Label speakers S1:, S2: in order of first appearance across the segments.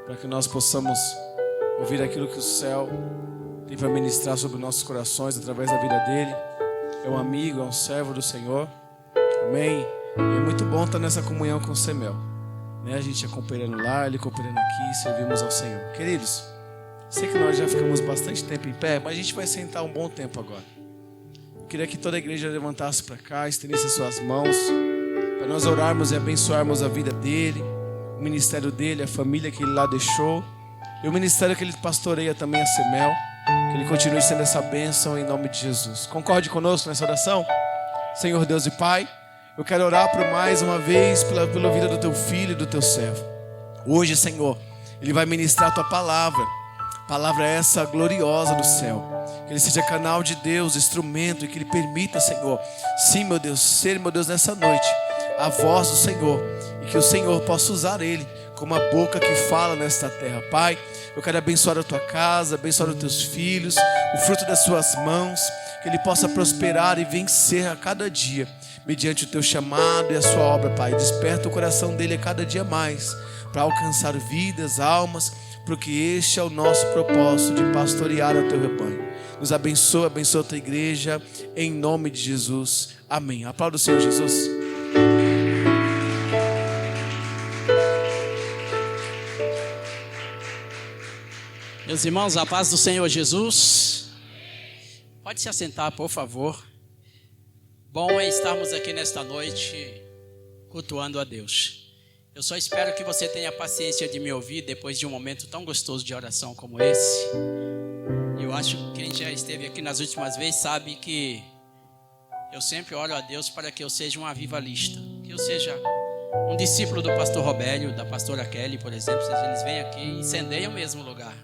S1: para que nós possamos ouvir aquilo que o céu tem para ministrar sobre nossos corações através da vida dele. É um amigo, é um servo do Senhor. Amém? E é muito bom estar nessa comunhão com o Semel, né? A gente acompanhando lá, ele acompanhando aqui, servimos ao Senhor. Queridos, sei que nós já ficamos bastante tempo em pé, mas a gente vai sentar um bom tempo agora. Eu queria que toda a igreja levantasse para cá, estendesse as suas mãos, para nós orarmos e abençoarmos a vida dele, o ministério dele, a família que ele lá deixou, e o ministério que ele pastoreia também, a Semel. Que ele continue sendo essa bênção em nome de Jesus. Concorde conosco nessa oração? Senhor Deus e Pai, eu quero orar por mais uma vez pela vida do teu filho e do teu servo. Hoje, Senhor, ele vai ministrar a tua palavra. Palavra essa gloriosa do céu. Que ele seja canal de Deus, instrumento, e que ele permita, Senhor, sim, meu Deus, ser, meu Deus, nessa noite, a voz do Senhor. E que o Senhor possa usar ele como a boca que fala nesta terra. Pai, eu quero abençoar a tua casa, abençoar os teus filhos, o fruto das suas mãos, que ele possa prosperar e vencer a cada dia, mediante o teu chamado e a sua obra, Pai. Desperta o coração dele a cada dia mais, para alcançar vidas, almas, porque este é o nosso propósito de pastorear o teu rebanho. Nos abençoa, abençoa a tua igreja, em nome de Jesus. Amém. Aplauda o Senhor Jesus.
S2: Meus irmãos, a paz do Senhor Jesus. Pode se assentar, por favor. Bom é estarmos aqui nesta noite cultuando a Deus. Eu só espero que você tenha paciência de me ouvir depois de um momento tão gostoso de oração como esse. Eu acho que quem já esteve aqui nas últimas vezes sabe que eu sempre oro a Deus para que eu seja um avivalista, que eu seja um discípulo do pastor Robélio, da pastora Kelly, por exemplo. Eles vêm aqui e incendeiam o mesmo lugar.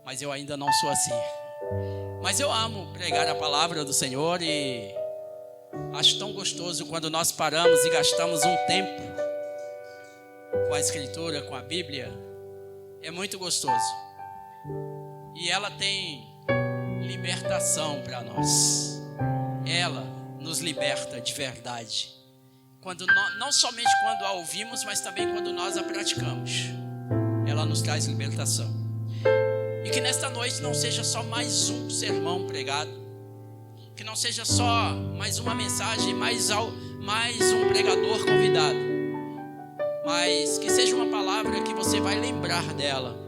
S2: Mas eu ainda não sou assim. Mas eu amo pregar a palavra do Senhor e acho tão gostoso quando nós paramos e gastamos um tempo com a Escritura, com a Bíblia. É muito gostoso. E ela tem libertação para nós. Ela nos liberta de verdade. Não somente quando a ouvimos, mas também quando nós a praticamos. Ela nos traz libertação. E que nesta noite não seja só mais um sermão pregado, que não seja só mais uma mensagem, mais um pregador convidado, mas que seja uma palavra que você vai lembrar dela,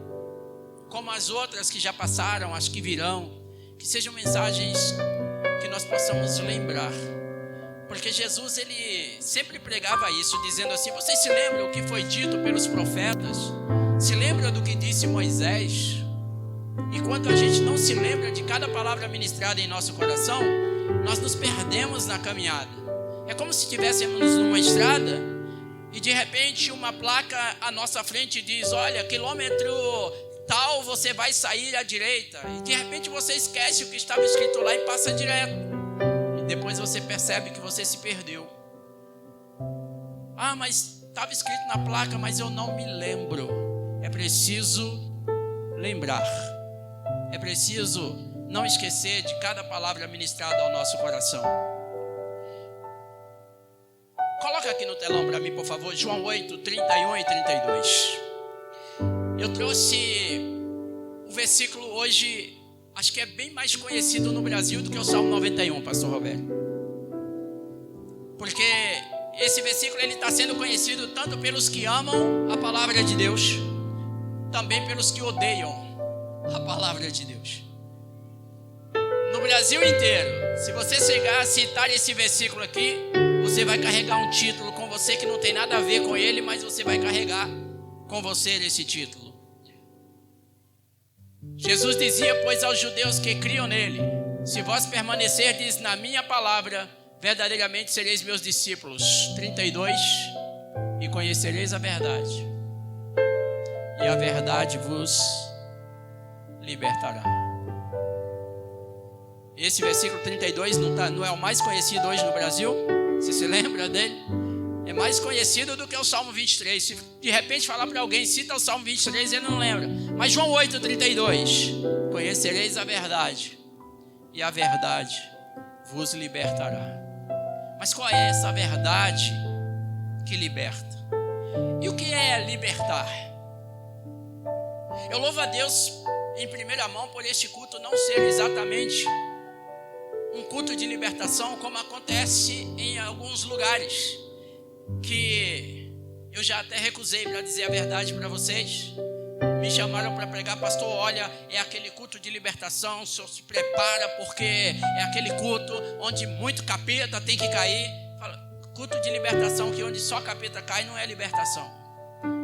S2: como as outras que já passaram, as que virão, que sejam mensagens que nós possamos lembrar, porque Jesus, ele sempre pregava isso, dizendo assim: vocês se lembram o que foi dito pelos profetas? Se lembra do que disse Moisés? E quando a gente não se lembra de cada palavra ministrada em nosso coração, nós nos perdemos na caminhada. É como se estivéssemos numa estrada e de repente uma placa à nossa frente diz: olha, quilômetro tal você vai sair à direita. E de repente você esquece o que estava escrito lá e passa direto. E depois você percebe que você se perdeu. Ah, mas estava escrito na placa, mas eu não me lembro. É preciso lembrar. É preciso não esquecer de cada palavra ministrada ao nosso coração. Coloca aqui no telão para mim, por favor, João 8, 31 e 32. Eu trouxe o versículo hoje, acho que é bem mais conhecido no Brasil do que o Salmo 91, pastor Roberto. Porque esse versículo ele está sendo conhecido tanto pelos que amam a palavra de Deus, também pelos que odeiam a palavra de Deus. No Brasil inteiro, se você chegar a citar esse versículo aqui, você vai carregar um título com você que não tem nada a ver com ele, mas você vai carregar com você esse título. Jesus dizia, pois, aos judeus que criam nele: se vós permanecerdes na minha palavra, verdadeiramente sereis meus discípulos. 32. E conhecereis a verdade, e a verdade vos libertará. Esse versículo 32 não é o mais conhecido hoje no Brasil? Você se lembra dele? É mais conhecido do que o Salmo 23. Se de repente falar para alguém, cita o Salmo 23, ele não lembra. Mas João 8, 32. Conhecereis a verdade, e a verdade vos libertará. Mas qual é essa verdade que liberta? E o que é libertar? Eu louvo a Deus em primeira mão por este culto não ser exatamente um culto de libertação, como acontece em alguns lugares, que eu já até recusei, para dizer a verdade para vocês. Me chamaram para pregar, pastor, olha, é aquele culto de libertação, o senhor se prepara, porque é aquele culto onde muito capeta tem que cair. Fala, culto de libertação, que onde só capeta cai não é libertação.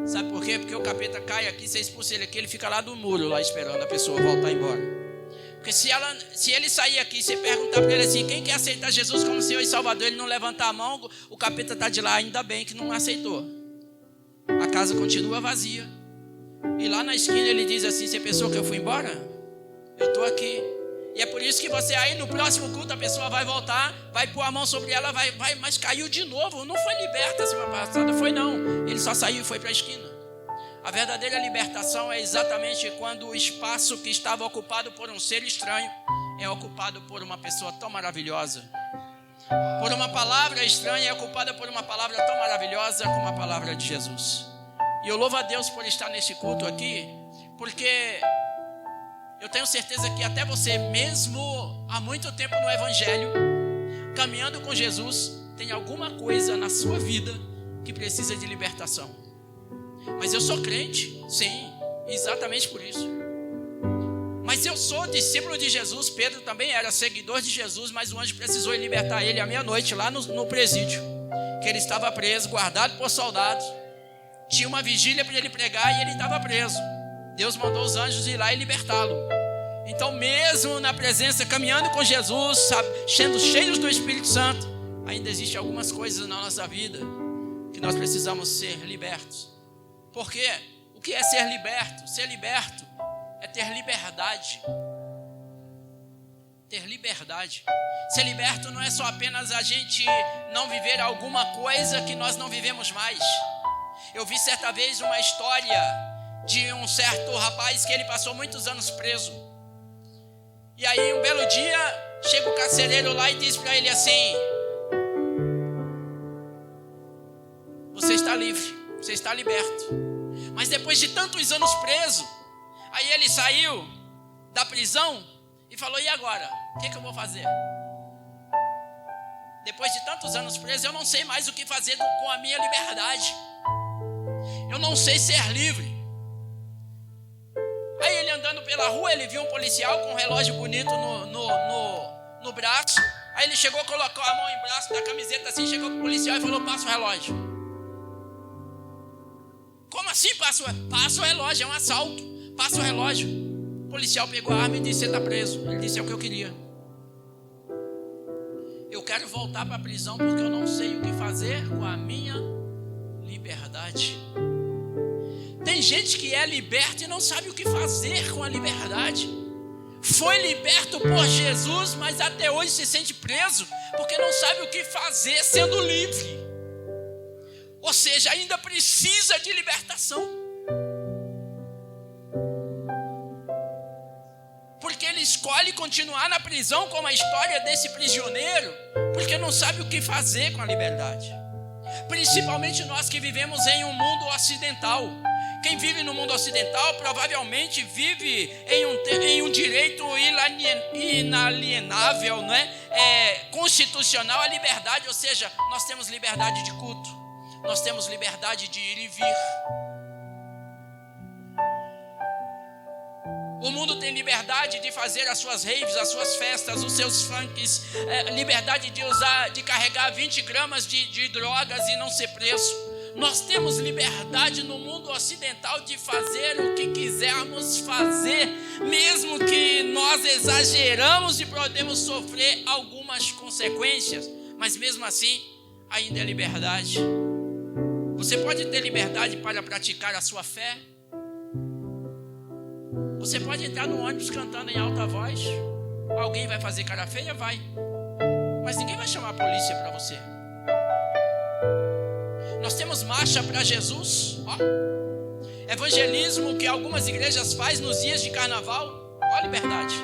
S2: Sabe por quê? Porque o capeta cai aqui, você expulsa ele aqui, ele fica lá do muro, lá esperando a pessoa voltar embora. Porque se ele sair aqui e você perguntar para ele assim, quem quer aceitar Jesus como Senhor e Salvador, ele não levantar a mão, o capeta está de lá, ainda bem que não aceitou. A casa continua vazia. E lá na esquina ele diz assim, você pensou que eu fui embora? Eu estou aqui. E é por isso que você aí no próximo culto a pessoa vai voltar, vai pôr a mão sobre ela, vai, mas caiu de novo. Não foi liberta semana passada, foi não. Ele só saiu e foi para a esquina. A verdadeira libertação é exatamente quando o espaço que estava ocupado por um ser estranho é ocupado por uma pessoa tão maravilhosa. Por uma palavra estranha é ocupada por uma palavra tão maravilhosa como a palavra de Jesus. E eu louvo a Deus por estar neste culto aqui, porque eu tenho certeza que até você mesmo há muito tempo no Evangelho, caminhando com Jesus, tem alguma coisa na sua vida que precisa de libertação. Mas eu sou crente, sim, exatamente por isso. Mas eu sou discípulo de Jesus. Pedro também era seguidor de Jesus, mas o anjo precisou libertar ele à meia-noite lá no presídio, que ele estava preso, guardado por soldados. Tinha uma vigília para ele pregar e ele estava preso. Deus mandou os anjos ir lá e libertá-lo. Então mesmo na presença, caminhando com Jesus, sabe, sendo cheios do Espírito Santo, ainda existem algumas coisas na nossa vida que nós precisamos ser libertos. Porque o que é ser liberto? Ser liberto é ter liberdade. Ter liberdade. Ser liberto não é só apenas a gente não viver alguma coisa que nós não vivemos mais. Eu vi certa vez uma história de um certo rapaz que ele passou muitos anos preso. E aí um belo dia chega o carcereiro lá e diz para ele assim: você está livre, você está liberto. Mas depois de tantos anos preso, aí ele saiu da prisão e falou: e agora? O que eu vou fazer? Depois de tantos anos preso, eu não sei mais o que fazer com a minha liberdade. Eu não sei ser livre. Aí ele andando pela rua, ele viu um policial com um relógio bonito no braço. Aí ele chegou, colocou a mão em braço da camiseta assim, chegou pro policial e falou: passa o relógio. Como assim passa o relógio? É um assalto. Passa o relógio. O policial pegou a arma e disse: você está preso. Ele disse: é o que eu queria. Eu quero voltar para a prisão porque eu não sei o que fazer com a minha liberdade. Tem gente que é liberta e não sabe o que fazer com a liberdade. Foi liberto por Jesus, mas até hoje se sente preso porque não sabe o que fazer sendo livre. Ou seja, ainda precisa de libertação. Porque ele escolhe continuar na prisão, como a história desse prisioneiro, porque não sabe o que fazer com a liberdade. Principalmente nós que vivemos em um mundo ocidental. Quem vive no mundo ocidental provavelmente vive em um direito inalienável, né? Constitucional, a liberdade, ou seja, nós temos liberdade de culto. Nós temos liberdade de ir e vir. O mundo tem liberdade de fazer as suas raves, as suas festas, os seus funks, liberdade de carregar 20 gramas de drogas e não ser preso. Nós temos liberdade no mundo ocidental de fazer o que quisermos fazer, mesmo que nós exageramos e podemos sofrer algumas consequências, mas mesmo assim ainda é liberdade. Você pode ter liberdade para praticar a sua fé. Você pode entrar no ônibus cantando em alta voz. Alguém vai fazer cara feia? Vai. Mas ninguém vai chamar a polícia para você. Nós temos marcha para Jesus. Evangelismo que algumas igrejas fazem nos dias de carnaval. Ó a liberdade.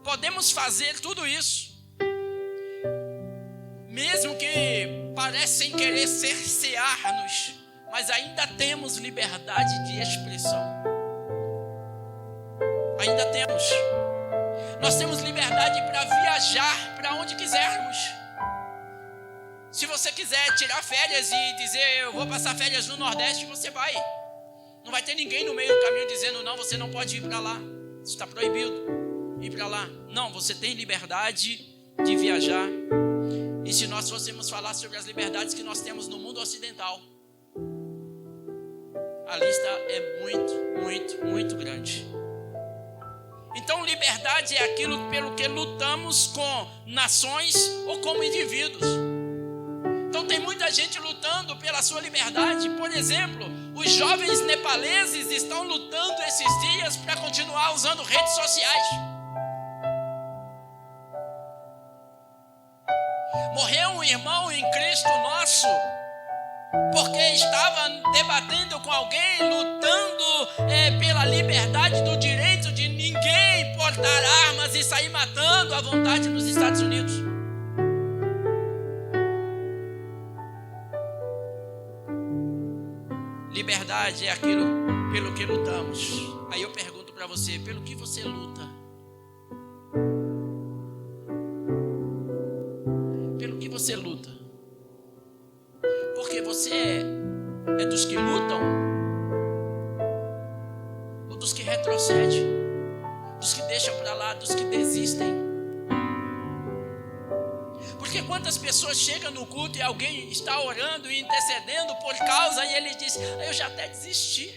S2: Podemos fazer tudo isso. Mesmo que parecem querer cercear-nos mas ainda temos liberdade de expressão. Ainda temos. Nós temos liberdade para viajar para onde quisermos. Se você quiser tirar férias e dizer, eu vou passar férias no Nordeste, você vai. Não vai ter ninguém no meio do caminho dizendo, não, você não pode ir para lá. Está proibido ir para lá. Não, você tem liberdade de viajar. E se nós fôssemos falar sobre as liberdades que nós temos no mundo ocidental, a lista é muito, muito, muito grande. Então, liberdade é aquilo pelo que lutamos com nações ou como indivíduos. Então, tem muita gente lutando pela sua liberdade. Por exemplo, os jovens nepaleses estão lutando esses dias para continuar usando redes sociais. Morreu um irmão em Cristo nosso, porque estava debatendo com alguém, lutando pela liberdade do direito de ninguém portar armas e sair matando à vontade nos Estados Unidos. Liberdade é aquilo pelo que lutamos. Aí eu pergunto para você, pelo que você luta? Pelo que você luta? Porque você é dos que lutam ou dos que retrocedem, dos que deixam para lá, dos que desistem? Porque quantas pessoas chegam no culto e alguém está orando e intercedendo por causa e ele diz, eu já até desisti.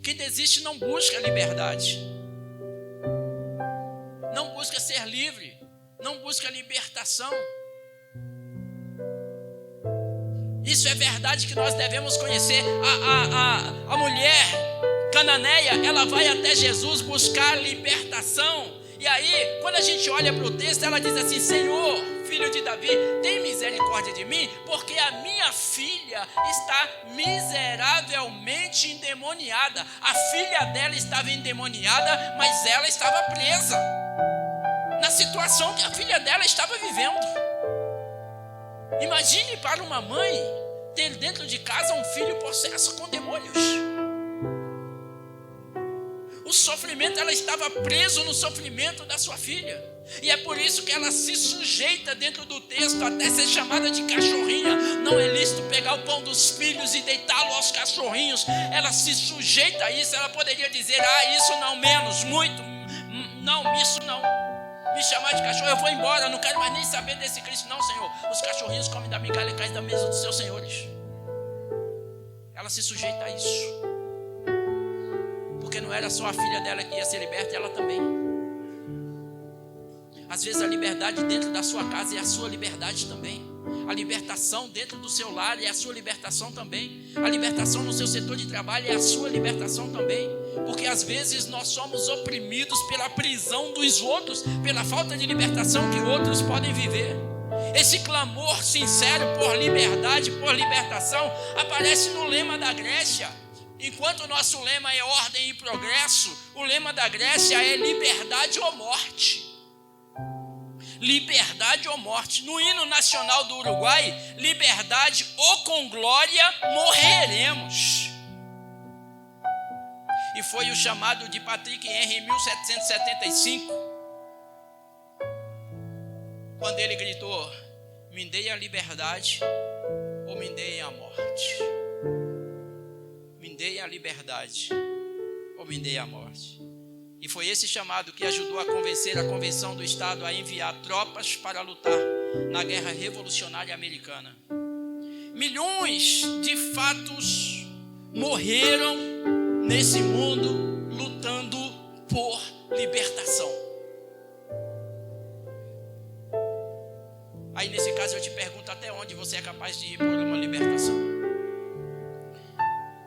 S2: Quem desiste não busca liberdade, não busca ser livre, não busca libertação. Isso é verdade que nós devemos conhecer. A mulher cananeia, ela vai até Jesus buscar libertação. E aí, quando a gente olha para o texto, ela diz assim, Senhor, filho de Davi, tem misericórdia de mim, porque a minha filha está miseravelmente endemoniada. A filha dela estava endemoniada, mas ela estava presa na situação que a filha dela estava vivendo. Imagine para uma mãe ter dentro de casa um filho possesso com demônios. O sofrimento, ela estava presa no sofrimento da sua filha. E é por isso que ela se sujeita dentro do texto até ser chamada de cachorrinha. Não é lícito pegar o pão dos filhos e deitá-lo aos cachorrinhos. Ela se sujeita a isso. Ela poderia dizer, isso não, menos, muito. Não, isso não. Me chamar de cachorro, eu vou embora, não quero mais nem saber desse Cristo. Não, Senhor, os cachorrinhos comem da migalha e caem da mesa dos seus senhores. Ela se sujeita a isso. Porque não era só a filha dela que ia ser liberta, ela também. Às vezes a liberdade dentro da sua casa é a sua liberdade também. A libertação dentro do seu lar é a sua libertação também. A libertação no seu setor de trabalho é a sua libertação também. Porque às vezes nós somos oprimidos pela prisão dos outros, pela falta de libertação que outros podem viver. Esse clamor sincero por liberdade, por libertação, aparece no lema da Grécia. Enquanto o nosso lema é ordem e progresso, o lema da Grécia é liberdade ou morte. Liberdade ou morte. No hino nacional do Uruguai, liberdade ou com glória morreremos. E foi o chamado de Patrick Henry em 1775, quando ele gritou, me deem a liberdade ou me deem a morte. Me deem a liberdade ou me deem a morte. E foi esse chamado que ajudou a convencer a Convenção do Estado a enviar tropas para lutar na Guerra Revolucionária Americana. Milhões de fatos morreram nesse mundo lutando por libertação. Aí nesse caso eu te pergunto, até onde você é capaz de ir por uma libertação?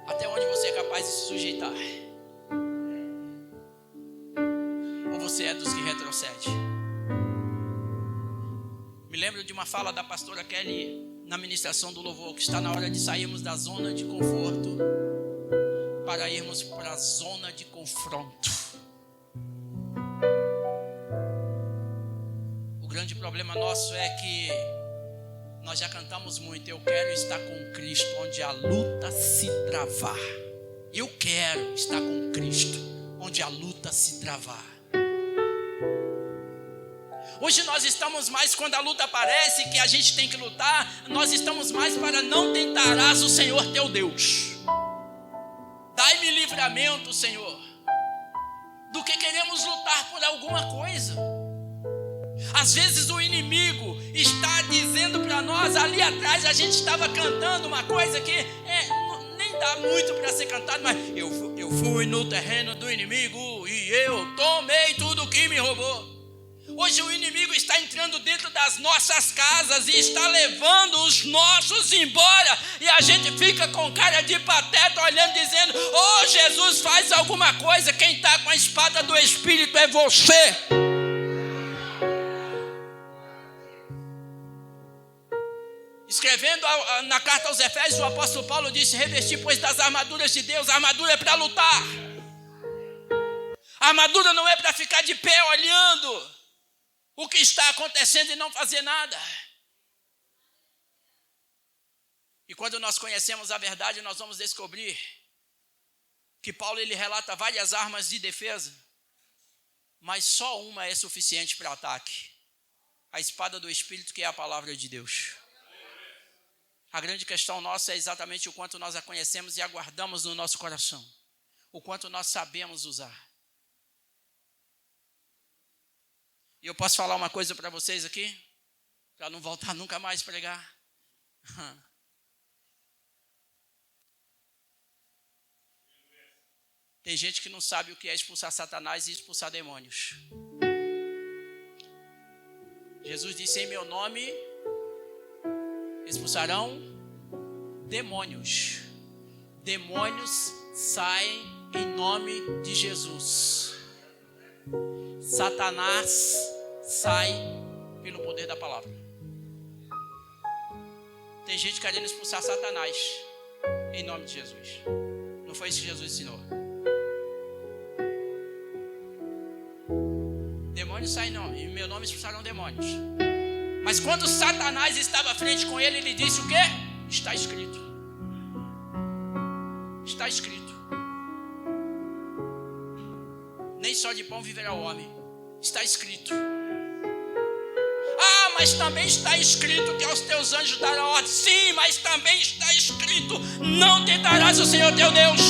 S2: Até onde você é capaz de se sujeitar? Ou você é dos que retrocede? Me lembro de uma fala da pastora Kelly na ministração do louvor, que está na hora de sairmos da zona de conforto para irmos para a zona de confronto. O grande problema nosso é que Nós já cantamos muito. Eu quero estar com Cristo onde a luta se travar. Eu quero estar com Cristo onde a luta se travar. Hoje nós estamos mais, quando a luta aparece, que a gente tem que lutar, nós estamos mais para não tentarás o Senhor teu Deus. Dai-me livramento, Senhor, do que queremos lutar por alguma coisa. Às vezes o inimigo está dizendo para nós, ali atrás a gente estava cantando uma coisa que nem dá muito para ser cantado, mas eu fui no terreno do inimigo e eu tomei tudo que me roubou. Hoje o inimigo está entrando dentro das nossas casas e está levando os nossos embora. E a gente fica com cara de pateta olhando, dizendo: oh, Jesus, faz alguma coisa. Quem está com a espada do Espírito é você. Escrevendo na carta aos Efésios, o apóstolo Paulo disse: revestir, pois, das armaduras de Deus. A armadura é para lutar. A armadura não é para ficar de pé olhando o que está acontecendo e não fazer nada. E quando nós conhecemos a verdade, nós vamos descobrir que Paulo ele relata várias armas de defesa, mas só uma é suficiente para ataque: a espada do Espírito, que é a palavra de Deus. A grande questão nossa é exatamente o quanto nós a conhecemos e a guardamos no nosso coração, o quanto nós sabemos usar. E eu posso falar uma coisa para vocês aqui, para não voltar nunca mais a pregar. Tem gente que não sabe o que é expulsar Satanás e expulsar demônios. Jesus disse: em meu nome expulsarão demônios. Demônios saem em nome de Jesus. Satanás sai pelo poder da palavra. Tem gente querendo expulsar Satanás em nome de Jesus. Não foi isso que Jesus ensinou. Demônios saem em meu nome expulsarão demônios. Mas quando Satanás estava à frente com ele, ele disse o quê? Está escrito. Está escrito. Nem só de pão viverá o homem. Está escrito. Ah, mas também está escrito que aos teus anjos dará ordem. Sim, mas também está escrito: não tentarás o Senhor teu Deus.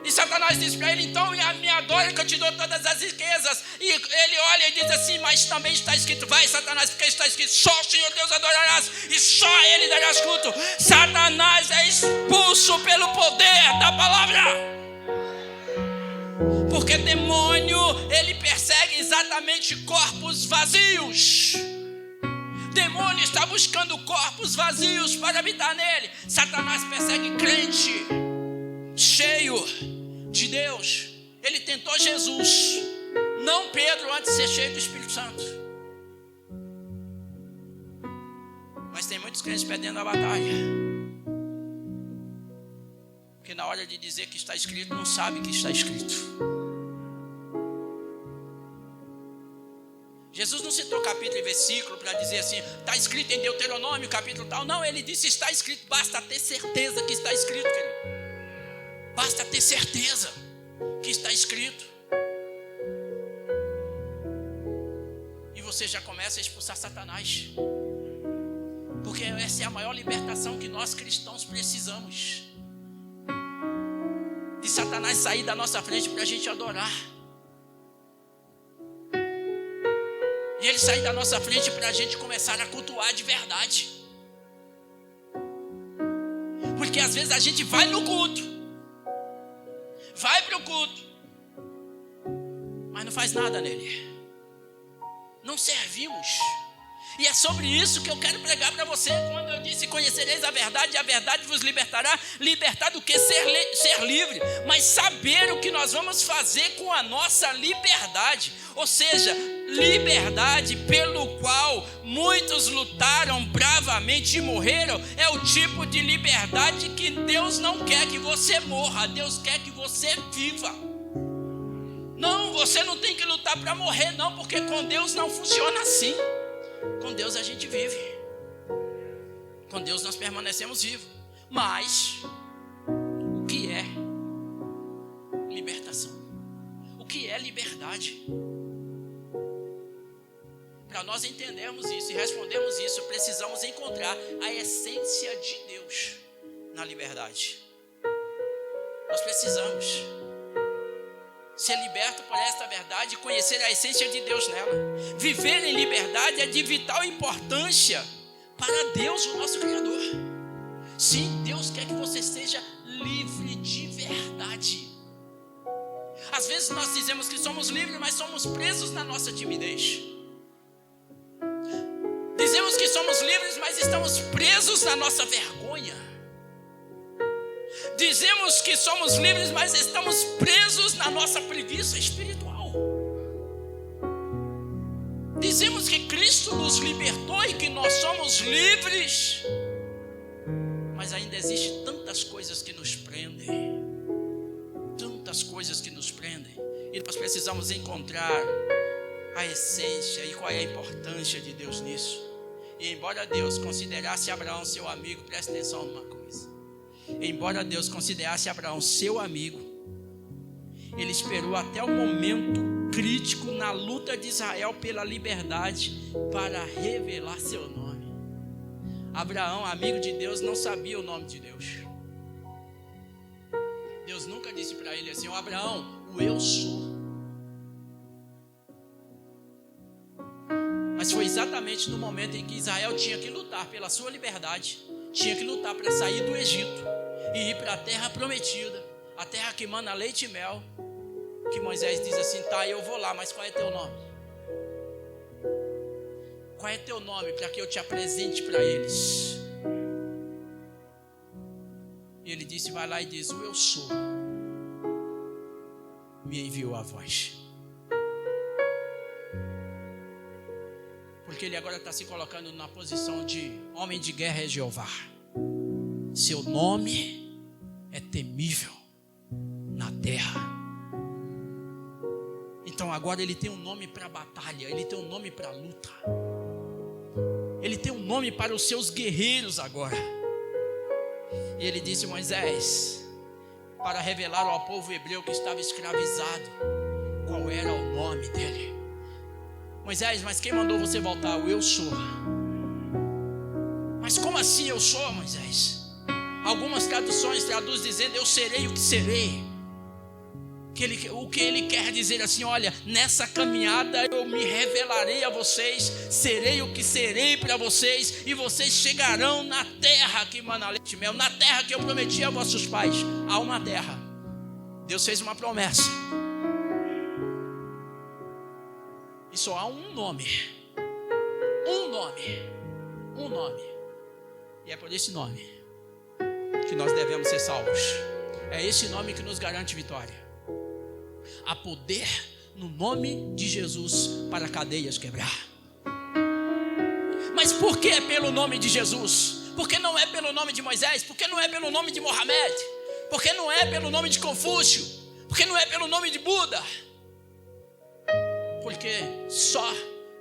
S2: E Satanás diz para ele: então me adora que eu te dou todas as riquezas. E ele olha e diz assim: mas também está escrito. Vai, Satanás, porque está escrito: só o Senhor Deus adorarás e só a Ele darás culto. Satanás é expulso pelo poder da palavra. Porque demônio, ele persegue exatamente corpos vazios. Demônio está buscando corpos vazios para habitar nele. Satanás persegue crente cheio de Deus. Ele tentou Jesus, não Pedro, antes de ser cheio do Espírito Santo. Mas tem muitos crentes perdendo a batalha, porque na hora de dizer que está escrito, não sabe que está escrito. Jesus não citou capítulo e versículo para dizer assim: está escrito em Deuteronômio, capítulo tal. Não, ele disse: está escrito. Basta ter certeza que está escrito, querido. Basta ter certeza que está escrito. E você já começa a expulsar Satanás. Porque essa é a maior libertação que nós cristãos precisamos. De Satanás sair da nossa frente para a gente adorar. E ele sair da nossa frente para a gente começar a cultuar de verdade. Porque às vezes a gente vai no culto, vai para o culto, mas não faz nada nele. Não servimos. E é sobre isso que eu quero pregar para você. Quando eu disse: conhecereis a verdade vos libertará. Libertar do que? Ser livre. Mas saber o que nós vamos fazer com a nossa liberdade. Ou seja, liberdade pelo qual muitos lutaram bravamente e morreram. É o tipo de liberdade que Deus não quer que você morra. Deus quer que você viva. Não, você não tem que lutar para morrer não, porque com Deus não funciona assim. Com Deus a gente vive. Com Deus nós permanecemos vivos. Mas o que é libertação? O que é liberdade? Para nós entendermos isso e respondermos isso, precisamos encontrar a essência de Deus na liberdade. Nós precisamos ser liberto por esta verdade e conhecer a essência de Deus nela. Viver em liberdade é de vital importância para Deus, o nosso Criador. Sim, Deus quer que você seja livre de verdade. Às vezes nós dizemos que somos livres, mas somos presos na nossa timidez. Dizemos que somos livres, mas estamos presos na nossa vergonha. Dizemos que somos livres, mas estamos presos na nossa preguiça espiritual. Dizemos que Cristo nos libertou e que nós somos livres, mas ainda existem tantas coisas que nos prendem. Tantas coisas que nos prendem. E nós precisamos encontrar a essência e qual é a importância de Deus nisso. E embora Deus considerasse Abraão seu amigo, preste atenção numa coisa. Embora Deus considerasse Abraão seu amigo, ele esperou até o momento crítico na luta de Israel pela liberdade para revelar seu nome. Abraão, amigo de Deus, não sabia o nome de Deus. Deus nunca disse para ele assim: Abraão, o eu sou. Mas foi exatamente no momento em que Israel tinha que lutar pela sua liberdade, tinha que lutar para sair do Egito e ir para a terra prometida, a terra que mana leite e mel, que Moisés diz assim: tá, eu vou lá, mas qual é teu nome? Qual é teu nome para que eu te apresente para eles? E ele disse: vai lá e diz: o eu sou me enviou a voz. Porque ele agora está se colocando na posição de homem de guerra é Jeová. Seu nome é temível na terra. Então agora ele tem um nome para a batalha, ele tem um nome para a luta. Ele tem um nome para os seus guerreiros agora. E ele disse: Moisés, para revelar ao povo hebreu que estava escravizado, qual era o nome dele. Moisés, mas quem mandou você voltar? O eu sou. Mas como assim eu sou, Moisés? Algumas traduções traduzem dizendo: eu serei o que serei. O que ele quer dizer assim: olha, nessa caminhada eu me revelarei a vocês, serei o que serei para vocês, e vocês chegarão na terra que mana leite e mel, na terra que eu prometi a vossos pais. Há uma terra. Deus fez uma promessa. E só há um nome. Um nome. Um nome. E é por esse nome que nós devemos ser salvos. É esse nome que nos garante vitória. Há poder no nome de Jesus para cadeias quebrar. Mas por que é pelo nome de Jesus? Por que não é pelo nome de Moisés? Por que não é pelo nome de Mohamed? Por que não é pelo nome de Confúcio? Por que não é pelo nome de Buda? Porque só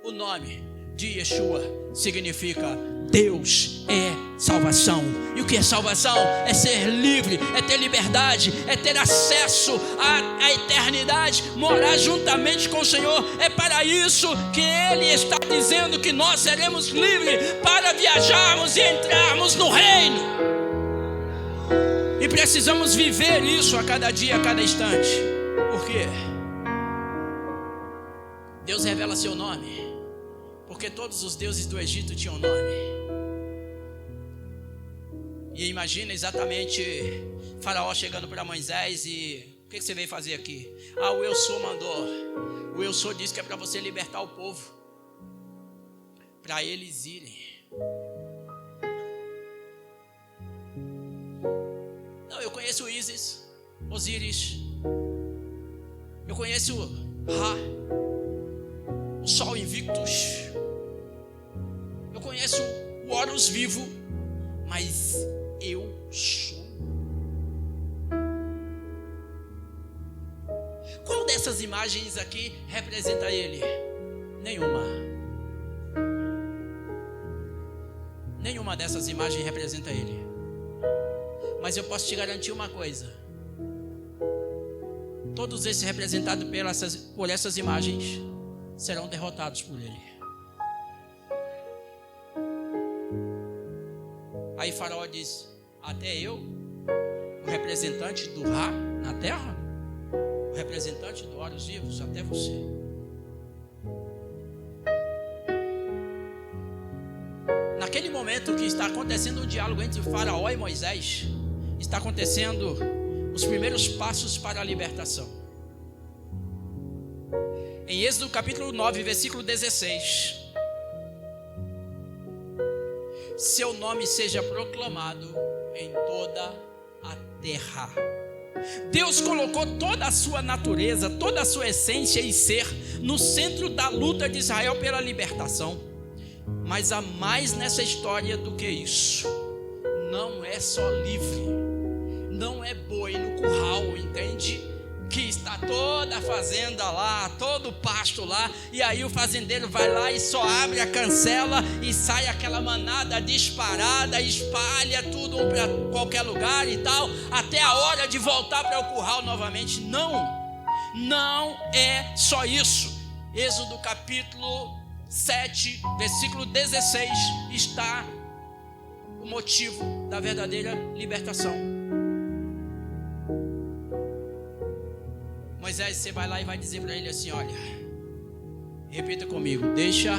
S2: o nome de Yeshua significa Deus é salvação. E o que é salvação? É ser livre, é ter liberdade, é ter acesso à eternidade, morar juntamente com o Senhor. É para isso que Ele está dizendo que nós seremos livres para viajarmos e entrarmos no reino. E precisamos viver isso a cada dia, a cada instante. Por quê? Deus revela seu nome, porque todos os deuses do Egito tinham nome. E imagina exatamente Faraó chegando para Moisés e: o que você veio fazer aqui? Ah, o eu sou mandou. O eu sou disse que é para você libertar o povo, para eles irem. Não, eu conheço o Ísis, Osíris, eu conheço Ra, o Sol Invictus, eu conheço o Horus vivo, mas eu sou. Qual dessas imagens aqui representa ele? Nenhuma. uma dessas imagens representa ele. Mas eu posso te garantir uma coisa: todos esses representados por essas imagens serão derrotados por ele. Aí Faraó diz: até eu, o representante do Ra na terra, o representante do Horus vivos, até você. Naquele momento que está acontecendo um diálogo entre Faraó e Moisés, está acontecendo os primeiros passos para a libertação. Em Êxodo capítulo 9, versículo 16: seu nome seja proclamado em toda a terra. Deus colocou toda a sua natureza, toda a sua essência e ser no centro da luta de Israel pela libertação. Mas há mais nessa história do que isso. Não é só livre, não é boi no curral, entende? Que está toda a fazenda lá, todo o pasto lá, e aí o fazendeiro vai lá e só abre a cancela e sai aquela manada disparada, espalha tudo para qualquer lugar e tal, até a hora de voltar para o curral novamente. Não é só isso. Êxodo capítulo 7, versículo 16 está o motivo da verdadeira libertação. Moisés, você vai lá e vai dizer para ele assim: olha, repita comigo: deixa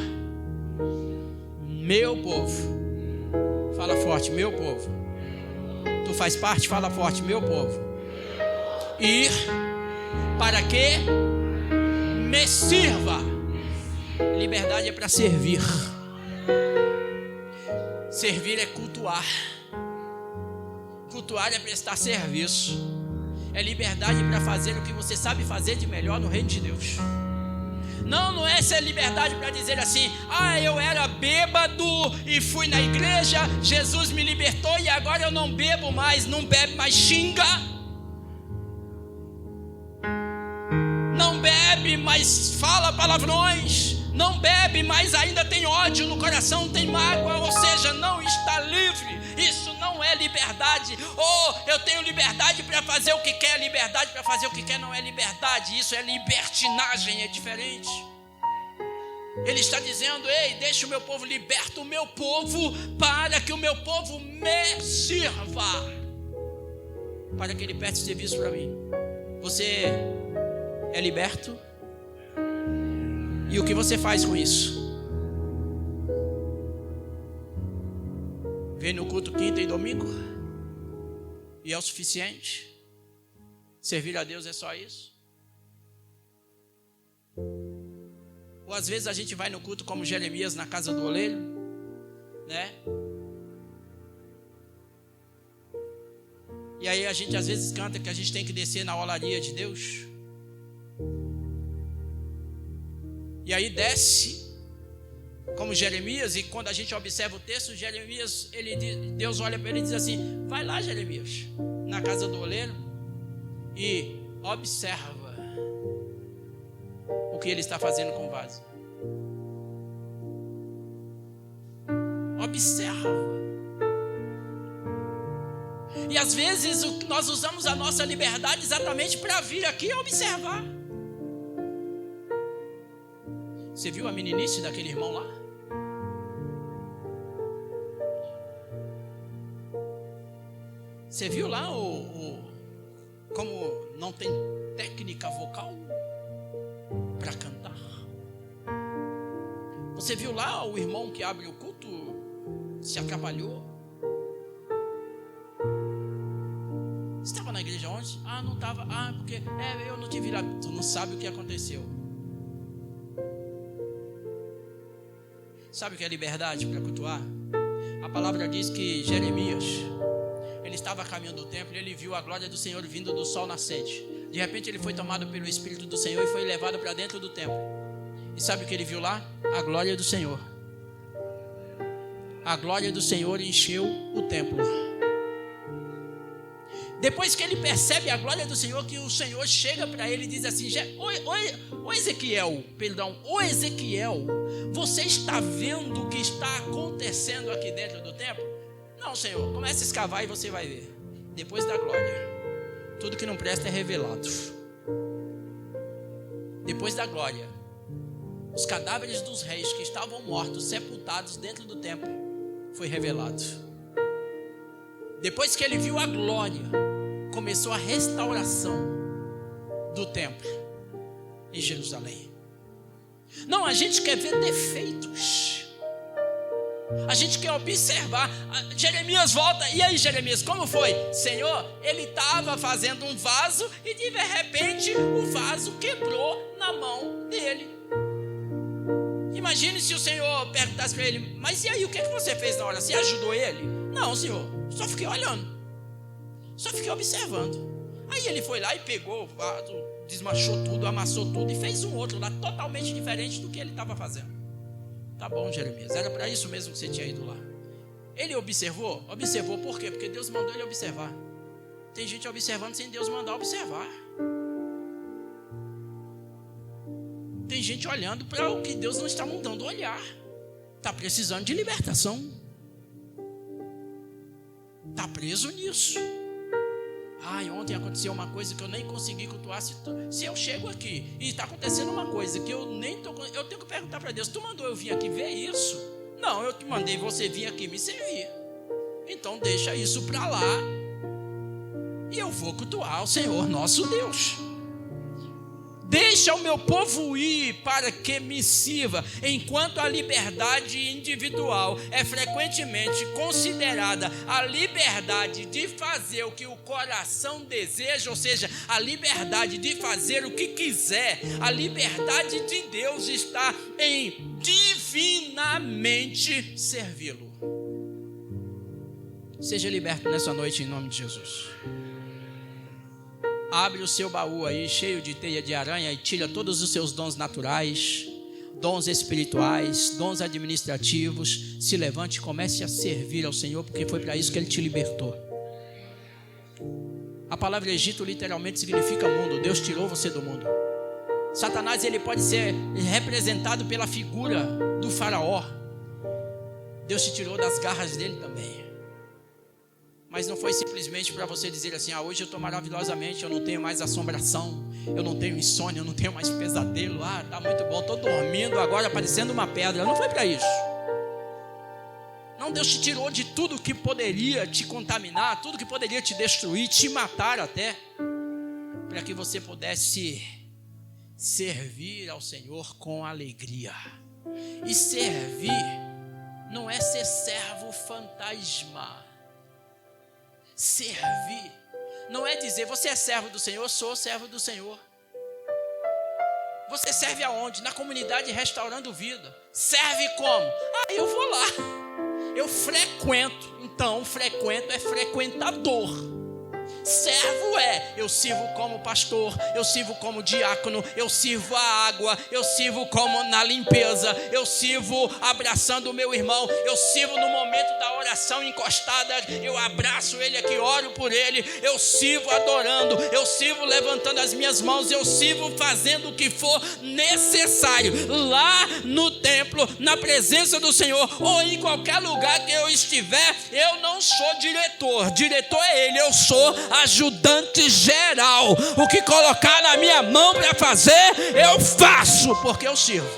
S2: meu povo, fala forte, meu povo, tu faz parte, fala forte, meu povo, ir para que me sirva. Liberdade é para servir. Servir é cultuar. Cultuar é prestar serviço. É liberdade para fazer o que você sabe fazer de melhor no reino de Deus. Não é ser liberdade para dizer assim: eu era bêbado e fui na igreja, Jesus me libertou e agora eu não bebo mais, não bebe mais, xinga. Não bebe, mas fala palavrões. Não bebe, mas ainda tem ódio no coração, tem mágoa, ou seja, não está livre. Isso não é liberdade. Eu tenho liberdade para fazer o que quer. Liberdade para fazer o que quer não é liberdade. Isso é libertinagem, é diferente. Ele está dizendo: ei, deixa o meu povo, liberta o meu povo, para que o meu povo me sirva, para que ele preste serviço para mim. Você é liberto? E o que você faz com isso? Vem no culto quinta e domingo? E é o suficiente? Servir a Deus é só isso? Ou às vezes a gente vai no culto como Jeremias na casa do oleiro, né? E aí a gente às vezes canta que a gente tem que descer na olaria de Deus. E aí desce como Jeremias, e quando a gente observa o texto, Jeremias, Deus olha para ele e diz assim: vai lá, Jeremias, na casa do oleiro e observa o que ele está fazendo com o vaso. Observa. E às vezes nós usamos a nossa liberdade exatamente para vir aqui e observar. Você viu a meninice daquele irmão lá? Você viu lá como não tem técnica vocal para cantar? Você viu lá o irmão que abre o culto se atrapalhou? Você estava na igreja ontem? Não estava. Porque eu não tive lá. Tu não sabe o que aconteceu. Sabe o que é liberdade para cultuar? A palavra diz que Jeremias, ele estava a caminho do templo e ele viu a glória do Senhor vindo do sol nascente. De repente ele foi tomado pelo Espírito do Senhor e foi levado para dentro do templo. E sabe o que ele viu lá? A glória do Senhor. A glória do Senhor encheu o templo. Depois que ele percebe a glória do Senhor, que o Senhor chega para ele e diz assim: ô Ezequiel, você está vendo o que está acontecendo aqui dentro do templo? Não, Senhor, comece a escavar e você vai ver. Depois da glória, tudo que não presta é revelado. Depois da glória, os cadáveres dos reis que estavam mortos, sepultados dentro do templo, foi revelado. Depois que ele viu a glória, começou a restauração do templo em Jerusalém. Não, a gente quer ver defeitos. A gente quer observar. Jeremias volta. E aí, Jeremias, como foi? Senhor, ele estava fazendo um vaso e de repente o vaso quebrou na mão dele. Imagine se o Senhor perguntasse para ele: mas e aí, o que você fez na hora? Você ajudou ele? Não, Senhor, só fiquei olhando, só fiquei observando. Aí ele foi lá e pegou o vaso, desmanchou tudo, amassou tudo e fez um outro lá totalmente diferente do que ele estava fazendo. Tá bom, Jeremias, era para isso mesmo que você tinha ido lá. Ele observou? Observou por quê? Porque Deus mandou ele observar. Tem gente observando sem Deus mandar observar. Tem gente olhando para o que Deus não está mandando olhar. Está precisando de libertação. Está preso nisso. Ontem aconteceu uma coisa que eu nem consegui cultuar. Se eu chego aqui e está acontecendo uma coisa que eu tenho que perguntar para Deus: tu mandou eu vir aqui ver isso? Não, eu te mandei você vir aqui me servir. Então deixa isso para lá e eu vou cultuar o Senhor nosso Deus. Deixa o meu povo ir para que me sirva, enquanto a liberdade individual é frequentemente considerada a liberdade de fazer o que o coração deseja, ou seja, a liberdade de fazer o que quiser. A liberdade de Deus está em divinamente servi-lo. Seja liberto nessa noite em nome de Jesus. Abre o seu baú aí, cheio de teia de aranha, e tira todos os seus dons naturais, dons espirituais, dons administrativos. Se levante e comece a servir ao Senhor, porque foi para isso que Ele te libertou. A palavra Egito literalmente significa mundo. Deus tirou você do mundo. Satanás, ele pode ser representado pela figura do faraó. Deus te tirou das garras dele também. Mas não foi simplesmente para você dizer assim: hoje eu estou maravilhosamente, eu não tenho mais assombração, eu não tenho insônia, eu não tenho mais pesadelo, está muito bom, estou dormindo agora parecendo uma pedra. Não foi para isso. Não, Deus te tirou de tudo que poderia te contaminar, tudo que poderia te destruir, te matar até, para que você pudesse servir ao Senhor com alegria. E servir não é ser servo fantasma. Servir não é dizer: você é servo do Senhor, sou servo do Senhor. Você serve aonde? Na comunidade Restaurando Vida. Serve como? Eu vou lá, eu frequento. Então, frequento é frequentador. Servo eu sirvo como pastor, eu sirvo como diácono, eu sirvo a água, eu sirvo como na limpeza, eu sirvo abraçando o meu irmão, eu sirvo no momento da oração encostada, eu abraço ele aqui, oro por ele, eu sirvo adorando, eu sirvo levantando as minhas mãos, eu sirvo fazendo o que for necessário, lá no templo, na presença do Senhor, ou em qualquer lugar que eu estiver. Eu não sou diretor é ele, eu sou ajudante geral. O que colocar na minha mão para fazer, eu faço, porque eu sirvo.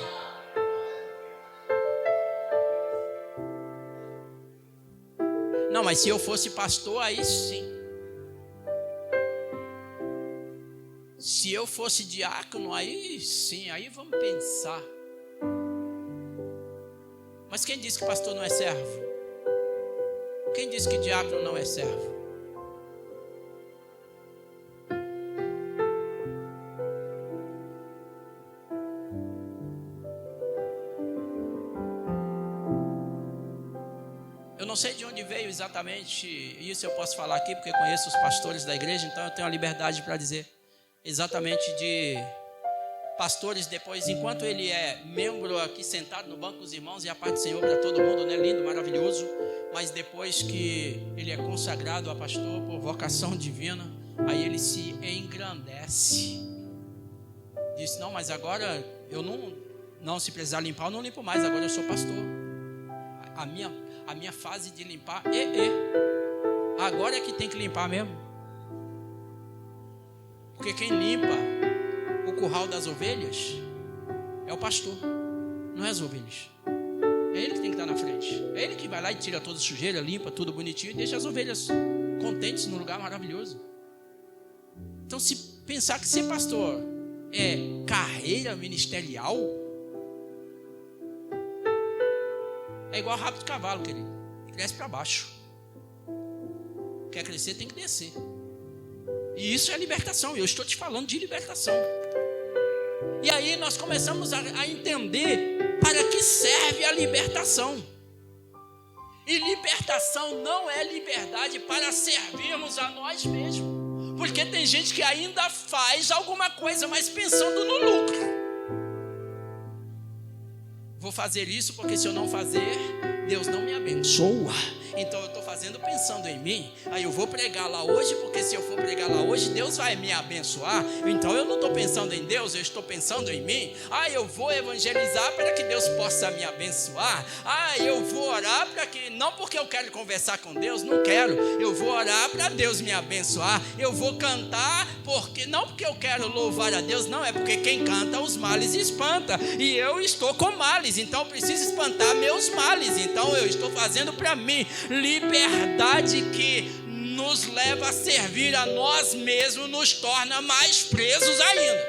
S2: Não, mas se eu fosse pastor, aí sim. Se eu fosse diácono, aí sim, aí vamos pensar. Mas quem disse que pastor não é servo? Quem disse que diácono não é servo? Eu não sei de onde veio exatamente isso, eu posso falar aqui porque conheço os pastores da igreja, então eu tenho a liberdade para dizer exatamente de pastores depois, enquanto ele é membro aqui sentado no banco dos irmãos, e a paz do Senhor para todo mundo, né? Lindo, maravilhoso. Mas depois que ele é consagrado a pastor por vocação divina, aí ele se engrandece. Diz: não, mas agora eu não se precisar limpar, eu não limpo mais, agora eu sou pastor. A minha fase de limpar agora é que tem que limpar mesmo. Porque quem limpa o curral das ovelhas é o pastor, não é as ovelhas. É ele que tem que estar na frente. É ele que vai lá e tira toda a sujeira, limpa tudo bonitinho e deixa as ovelhas contentes num lugar maravilhoso. Então, se pensar que ser pastor é carreira ministerial, é igual rabo de cavalo, querido. Cresce para baixo. Quer crescer, tem que descer. E isso é libertação. Eu estou te falando de libertação. E aí nós começamos a entender para que serve a libertação. E libertação não é liberdade para servirmos a nós mesmos. Porque tem gente que ainda faz alguma coisa, mas pensando no lucro. Vou fazer isso porque se eu não fazer, Deus não me abençoa. Então eu estou fazendo pensando em mim. Aí eu vou pregar lá hoje, porque se eu for pregar lá hoje, Deus vai me abençoar. Então eu não estou pensando em Deus, eu estou pensando em mim. Eu vou evangelizar para que Deus possa me abençoar. Eu vou orar para que, não porque eu quero conversar com Deus, não quero. Eu vou orar para Deus me abençoar. Eu vou cantar não porque eu quero louvar a Deus, não, é porque quem canta os males espanta. E eu estou com males, então eu preciso espantar meus males. Então eu estou fazendo para mim. Liberdade que nos leva a servir a nós mesmos nos torna mais presos ainda.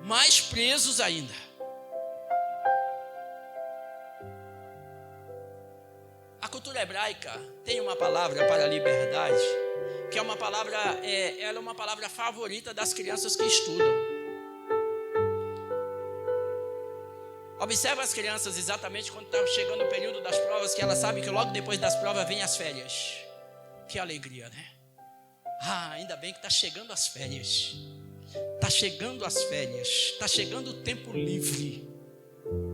S2: Mais presos ainda. A cultura hebraica tem uma palavra para liberdade, que é uma palavra, ela é uma palavra favorita das crianças que estudam. Observa as crianças exatamente quando está chegando o período das provas, que elas sabem que logo depois das provas vem as férias. Que alegria, né? Ainda bem que está chegando as férias. Está chegando as férias. Está chegando o tempo livre,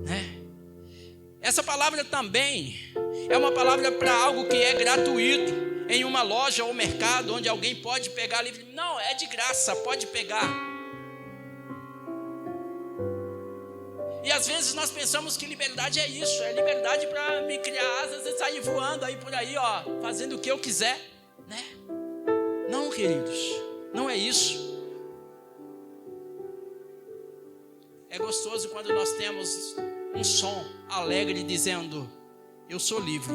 S2: né? Essa palavra também é uma palavra para algo que é gratuito, em uma loja ou mercado, onde alguém pode pegar livre. Não, é de graça, pode pegar. E às vezes nós pensamos que liberdade é isso, é liberdade para me criar asas e sair voando aí por aí, fazendo o que eu quiser, né? Não, queridos, não é isso. É gostoso quando nós temos um som alegre dizendo: eu sou livre.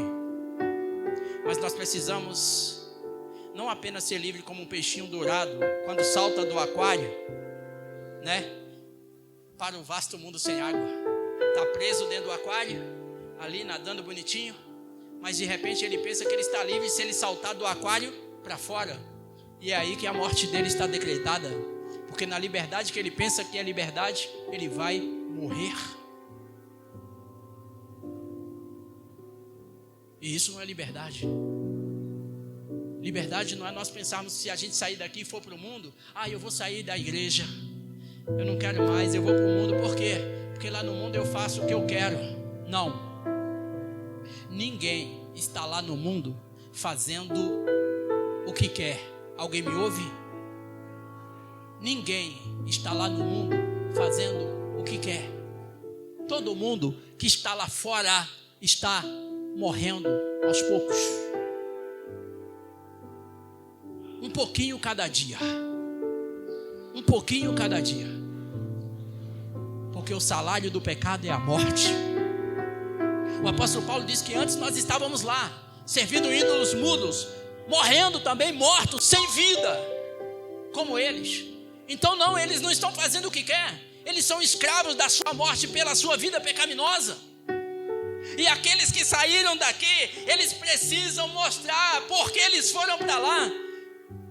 S2: Mas nós precisamos não apenas ser livre como um peixinho dourado quando salta do aquário, né? Para o vasto mundo sem água. Está preso dentro do aquário, ali nadando bonitinho, mas de repente ele pensa que ele está livre se ele saltar do aquário para fora. E é aí que a morte dele está decretada. Porque na liberdade que ele pensa que é liberdade, ele vai morrer. E isso não é liberdade. Liberdade não é nós pensarmos, se a gente sair daqui e for para o mundo, eu vou sair da igreja, eu não quero mais, eu vou para o mundo. Por quê? Porque lá no mundo eu faço o que eu quero. Não. Ninguém está lá no mundo fazendo o que quer. Alguém me ouve? Ninguém está lá no mundo fazendo o que quer. Todo mundo que está lá fora está morrendo aos poucos. Um pouquinho cada dia. Um pouquinho cada dia. Porque o salário do pecado é a morte. O apóstolo Paulo diz que antes nós estávamos lá, servindo ídolos mudos, morrendo também, mortos, sem vida, como eles. Então não, eles não estão fazendo o que quer. Eles são escravos da sua morte pela sua vida pecaminosa. E aqueles que saíram daqui, eles precisam mostrar por que eles foram para lá.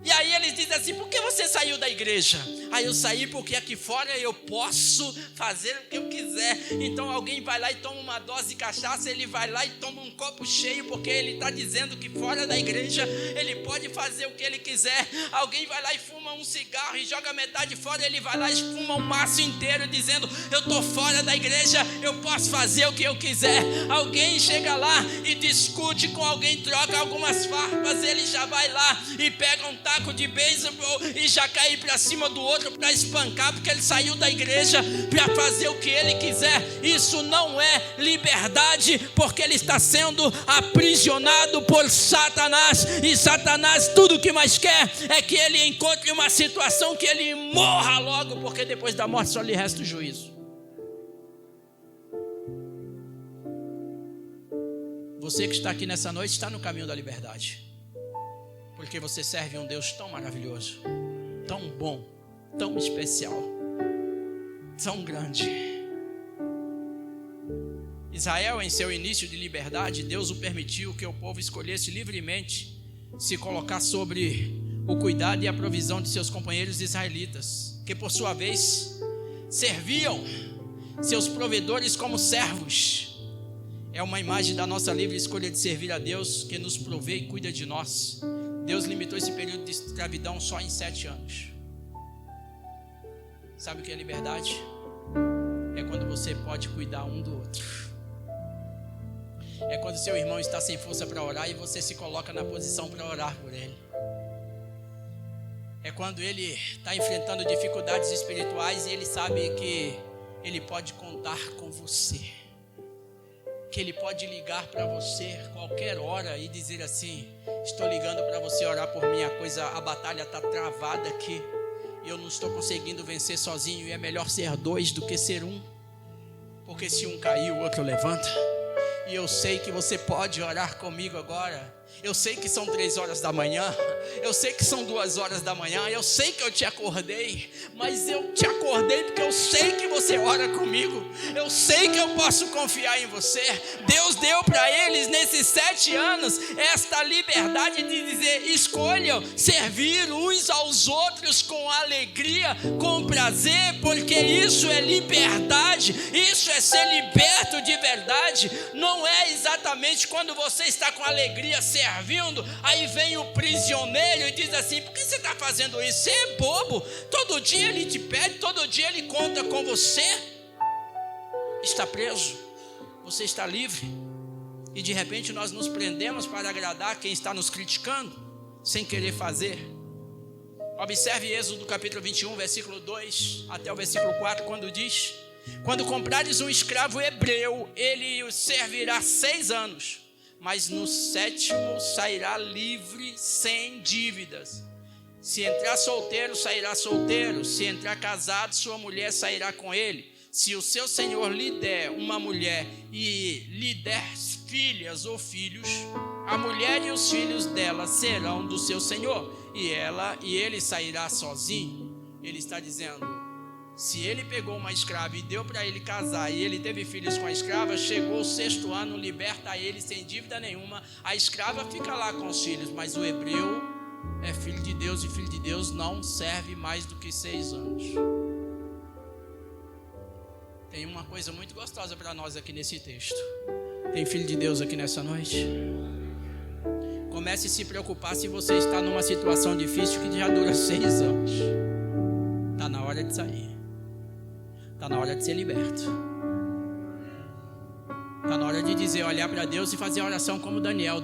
S2: E aí eles dizem assim: por que você saiu da igreja? eu saí porque aqui fora eu posso fazer o que eu quiser. Então alguém vai lá e toma uma dose de cachaça, ele vai lá e toma um copo cheio, porque ele está dizendo que fora da igreja ele pode fazer o que ele quiser. Alguém vai lá e fuma um cigarro e joga metade fora, ele vai lá e fuma um maço inteiro, dizendo: eu estou fora da igreja, eu posso fazer o que eu quiser. Alguém chega lá e discute com alguém, troca algumas farpas, ele já vai lá e pega um taco de beisebol e já cai para cima do outro para espancar, porque ele saiu da igreja para fazer o que ele quiser. Isso não é liberdade, porque ele está sendo aprisionado por Satanás. E Satanás tudo que mais quer é que ele encontre uma situação que ele morra logo, porque depois da morte só lhe resta o juízo. Você que está aqui nessa noite está no caminho da liberdade, porque você serve um Deus tão maravilhoso, tão bom, tão especial, tão grande. Israel, em seu início de liberdade, Deus o permitiu que o povo escolhesse livremente se colocar sobre o cuidado e a provisão de seus companheiros israelitas, que por sua vez serviam seus provedores como servos. É uma imagem da nossa livre escolha de servir a Deus, que nos provê e cuida de nós. Deus limitou esse período de escravidão só em 7 anos. Sabe o que é liberdade? É quando você pode cuidar um do outro. É quando seu irmão está sem força para orar e você se coloca na posição para orar por ele. É quando ele está enfrentando dificuldades espirituais e ele sabe que ele pode contar com você, que ele pode ligar para você qualquer hora e dizer assim: estou ligando para você orar por mim, a batalha está travada aqui, eu não estou conseguindo vencer sozinho, e é melhor ser 2 do que ser 1, porque se um cair, o outro levanta. E eu sei que você pode orar comigo agora. Eu sei que são 3 horas da manhã, eu sei que são 2 horas da manhã, eu sei que eu te acordei, mas eu te acordei porque eu sei que você ora comigo, eu sei que eu posso confiar em você. Deus deu para eles nesses 7 anos esta liberdade de dizer: escolham servir uns aos outros com alegria, com prazer, porque isso é liberdade, isso é ser liberto de verdade. Não é exatamente quando você está com alegria servindo, aí vem o prisioneiro e diz assim: por que você está fazendo isso? Você é bobo, todo dia ele te pede, todo dia ele conta com você. Está preso, você está livre, e de repente nós nos prendemos para agradar quem está nos criticando, sem querer fazer. Observe Êxodo capítulo 21, versículo 2 até o versículo 4, quando diz: quando comprares um escravo hebreu, ele o servirá 6 anos, mas no 7º sairá livre, sem dívidas. Se entrar solteiro, sairá solteiro. Se entrar casado, sua mulher sairá com ele. Se o seu senhor lhe der uma mulher e lhe der filhas ou filhos, a mulher e os filhos dela serão do seu senhor, e ele sairá sozinho. Ele está dizendo: se ele pegou uma escrava e deu para ele casar, e ele teve filhos com a escrava, chegou o 6º ano, liberta ele sem dívida nenhuma. A escrava fica lá com os filhos, mas o hebreu é filho de Deus, e filho de Deus não serve mais do que 6 anos. Tem uma coisa muito gostosa para nós aqui nesse texto. Tem filho de Deus aqui nessa noite? Comece a se preocupar se você está numa situação difícil que já dura 6 anos. Está na hora de sair. Está na hora de ser liberto. Está na hora de dizer, olhar para Deus e fazer a oração como Daniel: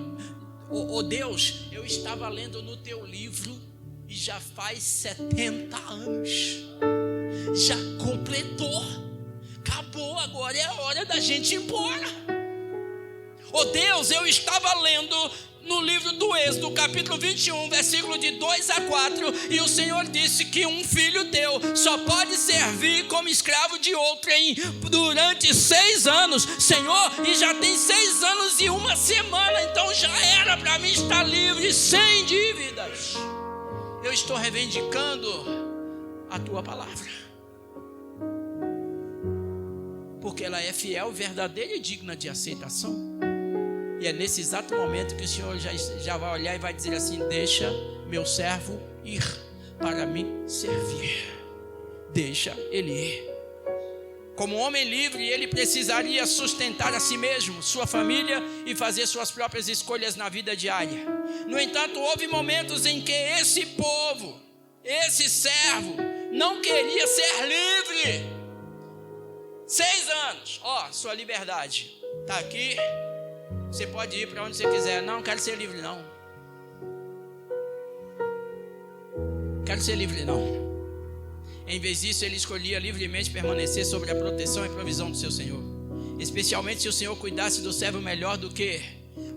S2: oh Deus, eu estava lendo no teu livro e já faz 70 anos. Já completou. Acabou, agora é a hora da gente ir embora. Oh Deus, eu estava lendo no livro do Êxodo, capítulo 21, versículo de 2 a 4, e o Senhor disse que um filho teu só pode servir como escravo de outrem durante 6 anos, Senhor, e já tem 6 anos e 1 semana, então já era para mim estar livre, sem dívidas. Eu estou reivindicando a tua palavra, porque ela é fiel, verdadeira e digna de aceitação. E é nesse exato momento que o Senhor já vai olhar e vai dizer assim: deixa meu servo ir para me servir. deixa ele ir. Como homem livre, ele precisaria sustentar a si mesmo, sua família e fazer suas próprias escolhas na vida diária. No entanto, houve momentos em que esse povo, esse servo, não queria ser livre. 6 anos, sua liberdade está aqui, você pode ir para onde você quiser. Não quero ser livre não. Quero ser livre não. Em vez disso, ele escolhia livremente permanecer sob a proteção e provisão do seu Senhor. Especialmente se o Senhor cuidasse do servo melhor do que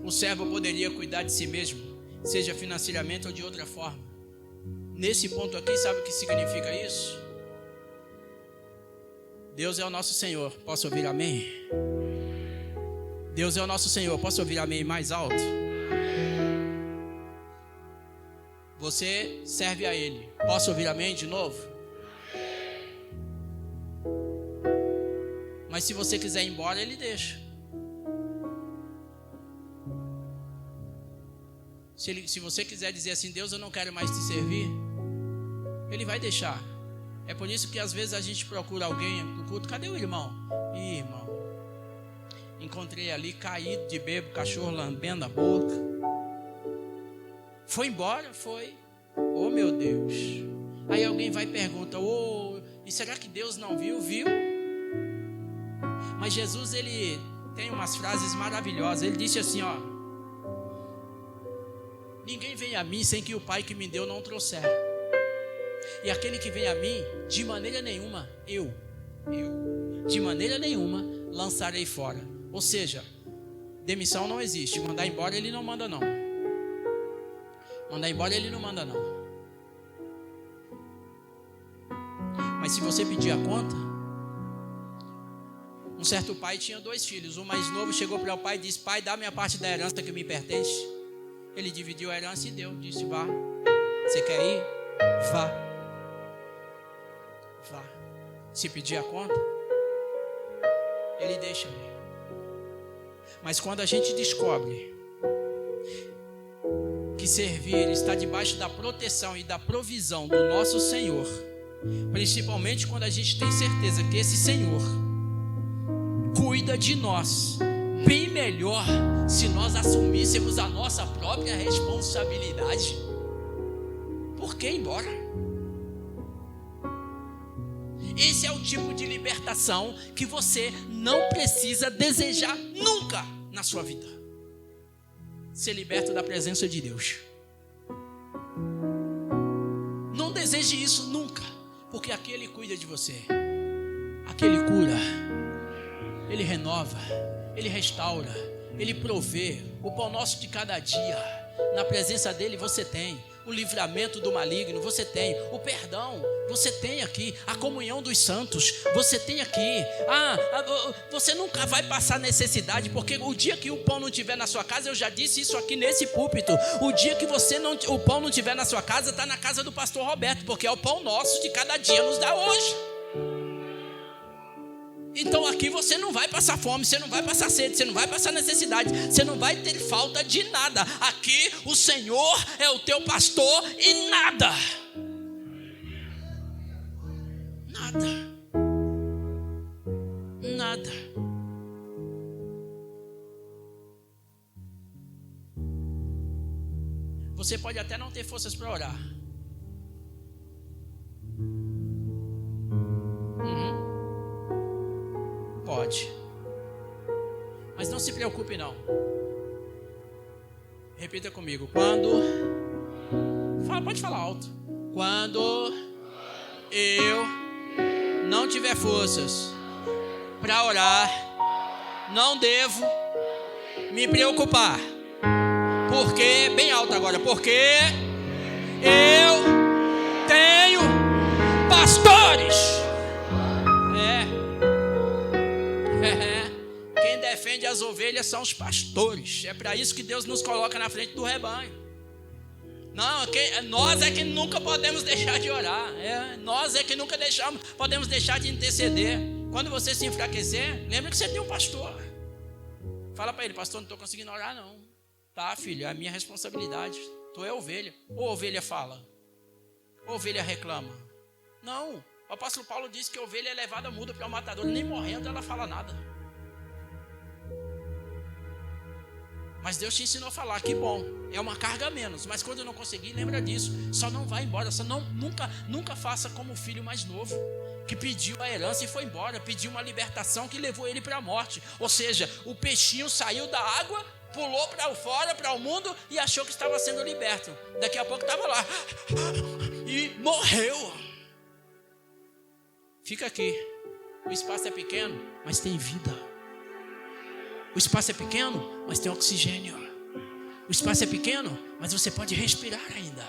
S2: o servo poderia cuidar de si mesmo, seja financeiramente ou de outra forma. Nesse ponto aqui, sabe o que significa isso? Deus é o nosso Senhor. Posso ouvir amém? Deus é o nosso Senhor. Posso ouvir amém mais alto? Você serve a Ele. Posso ouvir amém de novo? Mas se você quiser ir embora, Ele deixa. Se você quiser dizer assim, Deus, eu não quero mais te servir, Ele vai deixar. É por isso que às vezes a gente procura alguém no culto. Cadê o irmão? Ih, irmão, encontrei ali caído de bêbado, cachorro lambendo a boca. Foi embora? Foi. Oh, meu Deus. Aí alguém vai e pergunta, e será que Deus não viu? Viu. Mas Jesus, ele tem umas frases maravilhosas. Ele disse assim, ninguém vem a mim sem que o Pai que me deu não trouxer. E aquele que vem a mim, de maneira nenhuma, eu, de maneira nenhuma, lançarei fora. Ou seja, demissão não existe. Mandar embora, Ele não manda não. Mandar embora, Ele não manda não. Mas se você pedir a conta, um certo pai tinha 2 filhos. O mais novo chegou para o pai e disse, pai, dá minha parte da herança que me pertence. Ele dividiu a herança e deu. Disse, vá. Você quer ir? Vá. Vá. Se pedir a conta, Ele deixa ir. Mas quando a gente descobre que servir está debaixo da proteção e da provisão do nosso Senhor, principalmente quando a gente tem certeza que esse Senhor cuida de nós bem melhor se nós assumíssemos a nossa própria responsabilidade, por que ir embora? Esse é o tipo de libertação que você não precisa desejar nunca na sua vida. Ser liberto da presença de Deus. Não deseje isso nunca, porque aqui Ele cuida de você. Aqui Ele cura, Ele renova, Ele restaura, Ele provê o pão nosso de cada dia. Na presença dEle você tem o livramento do maligno, você tem o perdão, você tem aqui a comunhão dos santos, você tem aqui, você nunca vai passar necessidade, porque o dia que o pão não estiver na sua casa, eu já disse isso aqui nesse púlpito, o dia que o pão não estiver na sua casa, está na casa do pastor Roberto, porque é o pão nosso de cada dia nos dá hoje. Então aqui você não vai passar fome, você não vai passar sede, você não vai passar necessidade, você não vai ter falta de nada. Aqui o Senhor é o teu pastor e nada. Nada. Você pode até não ter forças para orar. Pode. Mas não se preocupe não. Repita comigo. Pode falar alto. Quando eu não tiver forças para orar, não devo me preocupar. Porque, bem alto agora, porque eu tenho pastores. Quem defende as ovelhas são os pastores. É para isso que Deus nos coloca na frente do rebanho. Não, nós é que nunca podemos deixar de orar. Nós é que nunca podemos deixar de interceder. Quando você se enfraquecer, lembra que você tem um pastor. Fala para ele, pastor, não estou conseguindo orar não. Tá, filho, é a minha responsabilidade. Tu é ovelha. Ou ovelha fala, ou ovelha reclama. Não, O apóstolo Paulo diz que a ovelha é levada muda para o matador, nem morrendo ela fala nada. Mas Deus te ensinou a falar, que bom, é uma carga a menos. Mas quando eu não conseguir, lembra disso. Só não vai embora, só nunca faça como o filho mais novo, que pediu a herança e foi embora, pediu uma libertação que levou ele para a morte. Ou seja, o peixinho saiu da água, pulou para fora, para o mundo e achou que estava sendo liberto. Daqui a pouco estava lá e morreu. Fica aqui, o espaço é pequeno, mas tem vida. O espaço é pequeno, mas tem oxigênio. O espaço é pequeno, mas você pode respirar ainda.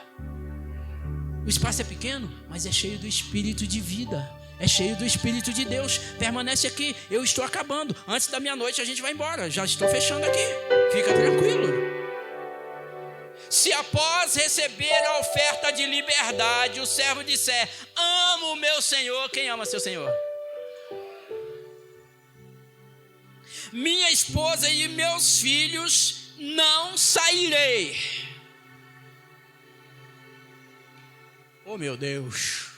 S2: O espaço é pequeno, mas é cheio do Espírito de vida. É cheio do Espírito de Deus. Permanece aqui, eu estou acabando. Antes da meia-noite a gente vai embora. Já estou fechando aqui. Fica tranquilo. Se após receber a oferta de liberdade, o servo disser, amo o meu Senhor. Quem ama seu Senhor? Minha esposa e meus filhos, não sairei. Oh meu Deus.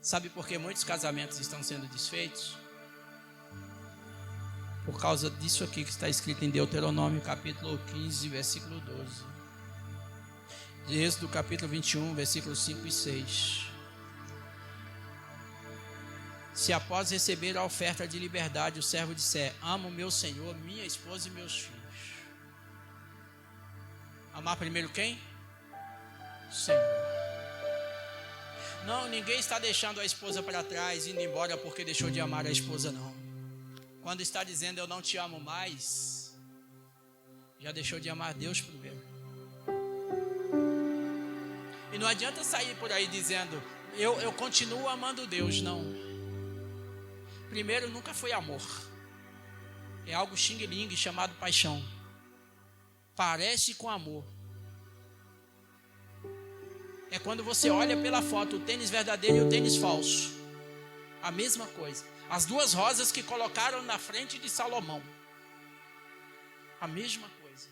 S2: Sabe por que muitos casamentos estão sendo desfeitos? Por causa disso aqui que está escrito em Deuteronômio capítulo 15, versículo 12. De Êxodo capítulo 21, versículos 5 e 6. Se após receber a oferta de liberdade o servo disser, amo meu Senhor, minha esposa e meus filhos. Amar primeiro quem? Senhor. Não, ninguém está deixando a esposa para trás, indo embora porque deixou de amar a esposa, não. Quando está dizendo eu não te amo mais, já deixou de amar Deus primeiro. E não adianta sair por aí dizendo, eu continuo amando Deus, não. Primeiro, nunca foi amor. É algo xing-ling chamado paixão. Parece com amor. É quando você olha pela foto o tênis verdadeiro e o tênis falso. A mesma coisa. As duas rosas que colocaram na frente de Salomão. A mesma coisa.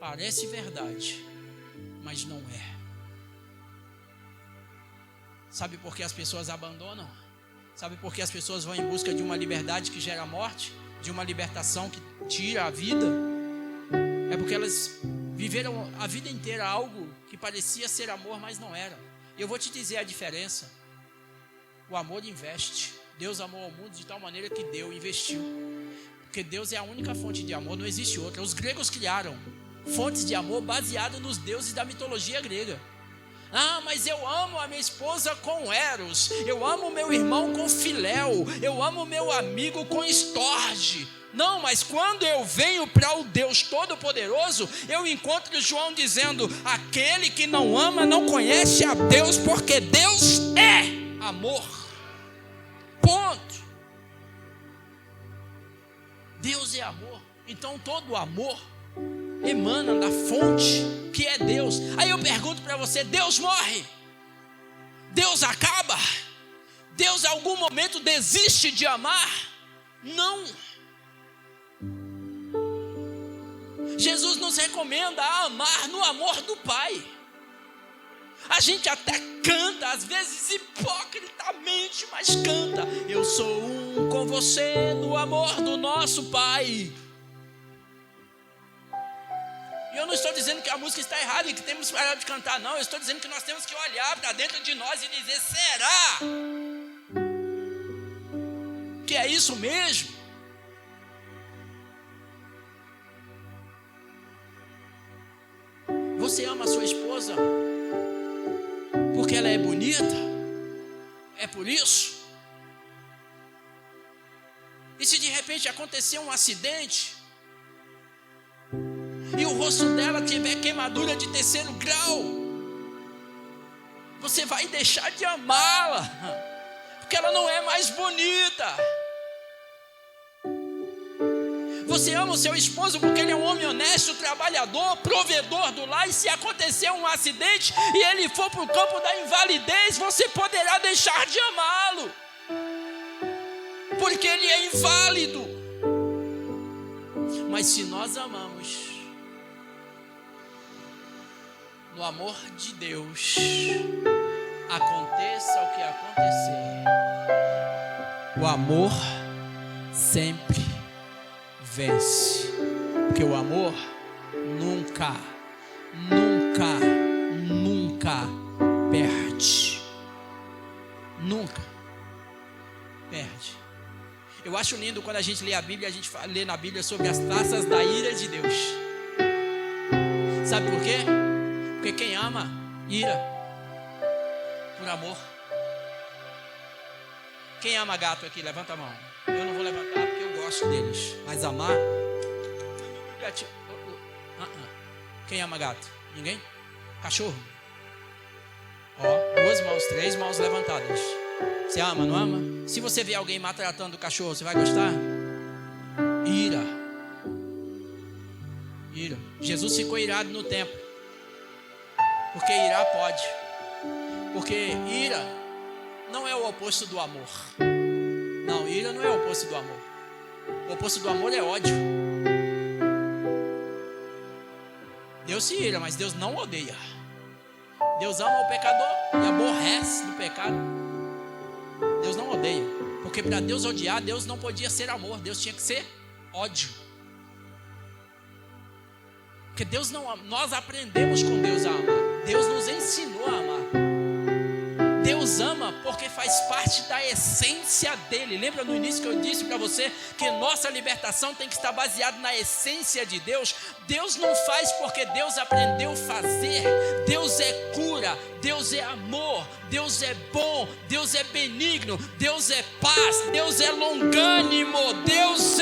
S2: Parece verdade, mas não é. Sabe por que as pessoas abandonam? Sabe por que as pessoas vão em busca de uma liberdade que gera morte? De uma libertação que tira a vida? É porque elas viveram a vida inteira algo que parecia ser amor, mas não era. E eu vou te dizer a diferença. O amor investe. Deus amou ao mundo de tal maneira que deu, investiu. Porque Deus é a única fonte de amor, não existe outra. Os gregos criaram fontes de amor baseadas nos deuses da mitologia grega. Ah, mas eu amo a minha esposa com Eros, eu amo meu irmão com Filéu, eu amo meu amigo com Estorge. Não, mas quando eu venho para o Deus Todo-Poderoso, eu encontro João dizendo, aquele que não ama não conhece a Deus, porque Deus é amor. Ponto. Deus é amor. Então todo amor emana da fonte que é Deus. Aí eu pergunto para você, Deus morre? Deus acaba? Deus em algum momento desiste de amar? Não. Jesus nos recomenda a amar no amor do Pai. A gente até canta, às vezes hipocritamente, mas canta. Eu sou um com você no amor do nosso Pai. E eu não estou dizendo que a música está errada e que temos que parar de cantar, não. Eu estou dizendo que nós temos que olhar para dentro de nós e dizer, será que é isso mesmo? Você ama a sua esposa porque ela é bonita? É por isso? E se de repente acontecer um acidente e o rosto dela tiver queimadura de 3º grau, você vai deixar de amá-la, porque ela não é mais bonita. Você ama o seu esposo porque ele é um homem honesto, trabalhador, provedor do lar, e se acontecer um acidente e ele for para o campo da invalidez, você poderá deixar de amá-lo, porque ele é inválido. Mas se nós amamos, no amor de Deus, aconteça o que acontecer, o amor sempre vence. Porque o amor nunca perde. Nunca perde. Eu acho lindo quando a gente lê a Bíblia, a gente lê na Bíblia sobre as taças da ira de Deus. Sabe por quê? Porque quem ama, ira por amor. Quem ama gato aqui? Levanta a mão. Eu não vou levantar porque eu gosto deles. Mas amar... gatinho. Quem ama gato? Ninguém? Cachorro? Ó, 2 mãos, 3 mãos levantadas. Você ama, não ama? Se você vê alguém maltratando o cachorro, você vai gostar? Ira. Jesus ficou irado no templo. Porque irar pode. Porque ira não é o oposto do amor. Não, ira não é o oposto do amor. O oposto do amor é ódio. Deus se ira, mas Deus não odeia. Deus ama o pecador e aborrece do pecado. Deus não odeia. Porque para Deus odiar, Deus não podia ser amor. Deus tinha que ser ódio. Porque Deus não ama. Nós aprendemos com Deus a amar. Deus nos ensinou a amar. Deus ama porque faz parte da essência dele. Lembra no início que eu disse para você que nossa libertação tem que estar baseada na essência de Deus? Deus não faz porque Deus aprendeu a fazer. Deus é cura, Deus é amor, Deus é bom, Deus é benigno, Deus é paz, Deus é longânimo, Deus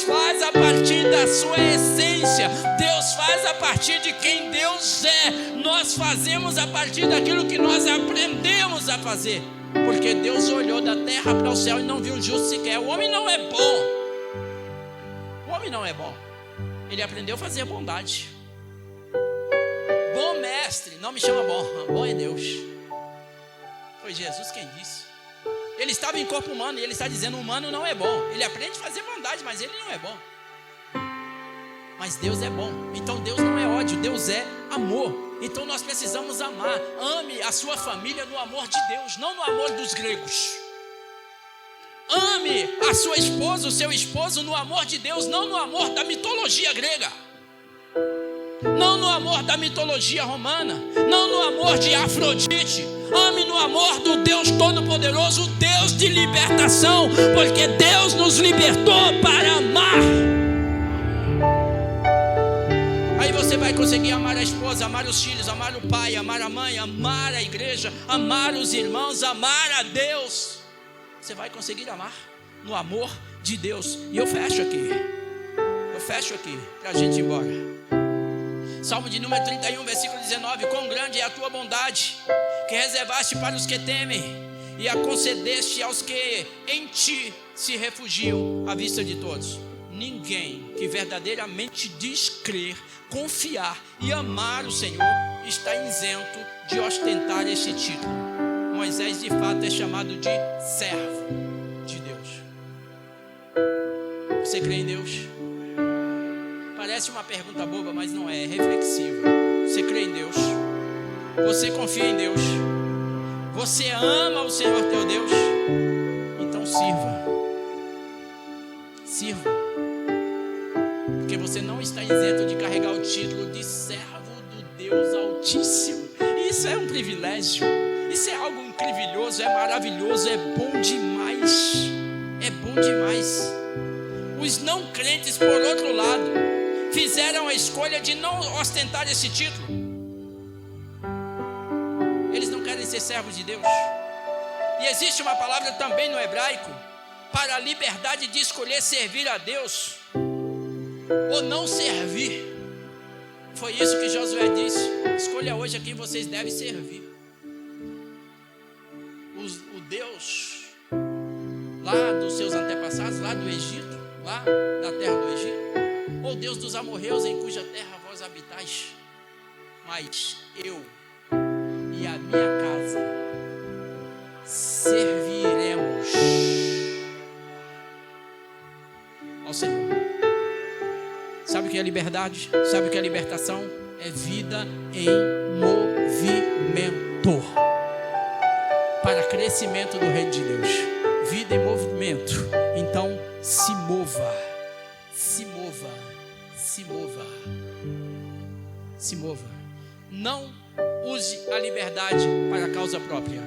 S2: faz a partir da sua essência, Deus faz a partir de quem Deus é. Nós fazemos a partir daquilo que nós aprendemos a fazer, porque Deus olhou da terra para o céu e não viu justo sequer. O homem não é bom. O homem não é bom. Ele aprendeu a fazer bondade. Bom mestre, não me chama bom. Bom é Deus. Foi Jesus quem disse. Ele estava em corpo humano e ele está dizendo: o humano não é bom. Ele aprende a fazer bondade, mas ele não é bom. Mas Deus é bom. Então Deus não é ódio, Deus é amor. Então nós precisamos amar. Ame a sua família no amor de Deus, não no amor dos gregos. Ame a sua esposa, o seu esposo no amor de Deus, não no amor da mitologia grega, não no amor da mitologia romana, não no amor de Afrodite. Ame no amor do Deus Todo-Poderoso, Deus de libertação, porque Deus nos libertou para amar. Aí você vai conseguir amar a esposa, amar os filhos, amar o pai, amar a mãe, amar a igreja, amar os irmãos, amar a Deus. Você vai conseguir amar no amor de Deus. E eu fecho aqui para a gente ir embora. Salmo de número 31, versículo 19: quão grande é a tua bondade, que reservaste para os que temem, e a concedeste aos que em ti se refugiam à vista de todos. Ninguém que verdadeiramente diz crer, confiar e amar o Senhor está isento de ostentar este título. Moisés de fato é chamado de servo de Deus. Você crê em Deus? Parece uma pergunta boba, mas não é, é reflexiva. Você crê em Deus? Você confia em Deus? Você ama o Senhor teu Deus? Então sirva. Porque você não está isento de carregar o título de servo do Deus Altíssimo. Isso é um privilégio. Isso é algo incrível, é maravilhoso, é bom demais. É bom demais. Os não crentes, por outro lado, fizeram a escolha de não ostentar esse título. Eles não querem ser servos de Deus. E existe uma palavra também no hebraico para a liberdade de escolher servir a Deus ou não servir. Foi isso que Josué disse: escolha hoje a quem vocês devem servir. O Deus lá dos seus antepassados, lá do Egito, lá da terra do Egito, ou Deus dos amorreus em cuja terra vós habitais. Mas eu e a minha casa serviremos ao Senhor. Sabe o que é liberdade? Sabe o que é libertação? é vida em movimento, para crescimento do reino de Deus. Vida em movimento. Então se mova, se mova, se mova, se mova. Não use a liberdade para a causa própria.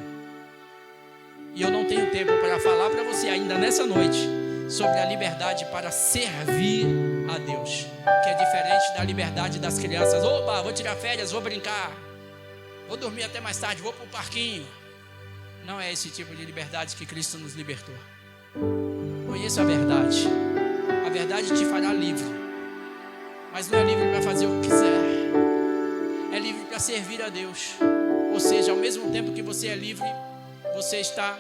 S2: E eu não tenho tempo para falar para você ainda nessa noite sobre a liberdade para servir a Deus, que é diferente da liberdade das crianças. Opa, vou tirar férias, vou brincar, vou dormir até mais tarde, vou para o parquinho. Não é esse tipo de liberdade que Cristo nos libertou. Conheça a verdade. A verdade te fará livre, mas não é livre para fazer o que quiser, é livre para servir a Deus. Ou seja, ao mesmo tempo que você é livre, você está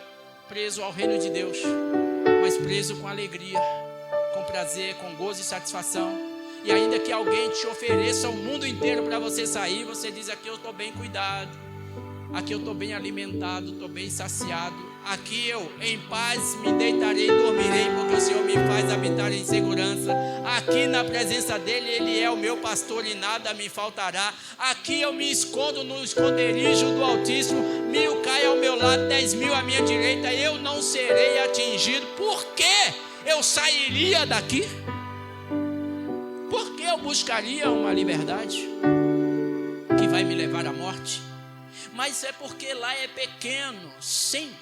S2: preso ao reino de Deus, mas preso com alegria, com prazer, com gozo e satisfação. E ainda que alguém te ofereça o mundo inteiro para você sair, você diz: aqui eu estou bem cuidado, aqui eu estou bem alimentado, estou bem saciado. Aqui eu em paz me deitarei e dormirei, porque o Senhor me faz habitar em segurança. Aqui na presença dEle, Ele é o meu pastor e nada me faltará. Aqui eu me escondo no esconderijo do Altíssimo. 1000 caem ao meu lado, 10.000 à minha direita, eu não serei atingido. Por que eu sairia daqui? Por que eu buscaria uma liberdade que vai me levar à morte? Mas é porque lá é pequeno, sim,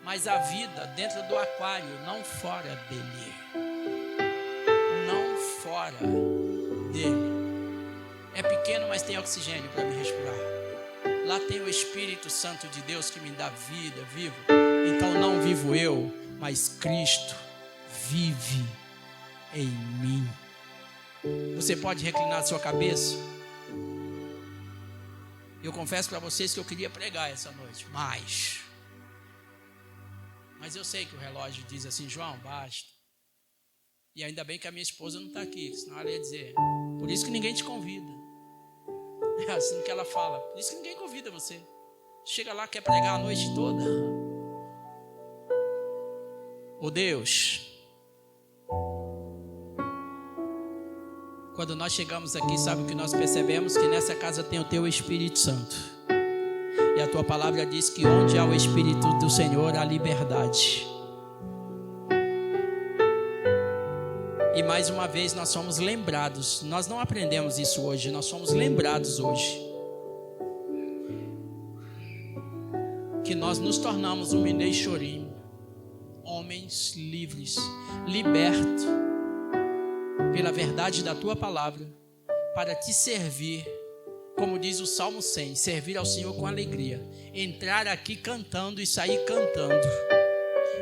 S2: mas a vida dentro do aquário, não fora dele. Não fora dele. É pequeno, mas tem oxigênio para me respirar. Lá tem o Espírito Santo de Deus que me dá vida, vivo. Então não vivo eu, mas Cristo vive em mim. Você pode reclinar a sua cabeça? Eu confesso para vocês que eu queria pregar essa noite, mas eu sei que o relógio diz assim: João, basta. E ainda bem que a minha esposa não está aqui, senão ela ia dizer: por isso que ninguém te convida. É assim que ela fala: por isso que ninguém convida você. Chega lá, quer pregar a noite toda. Oh Deus, quando nós chegamos aqui, sabe o que nós percebemos? Que nessa casa tem o Teu Espírito Santo. E a Tua palavra diz que onde há o Espírito do Senhor, há liberdade. E mais uma vez nós somos lembrados. Nós não aprendemos isso hoje, nós somos lembrados hoje. Que nós nos tornamos um Minei Chorim, homens livres, libertos pela verdade da Tua palavra, para Te servir, como diz o Salmo 100, servir ao Senhor com alegria, entrar aqui cantando e sair cantando,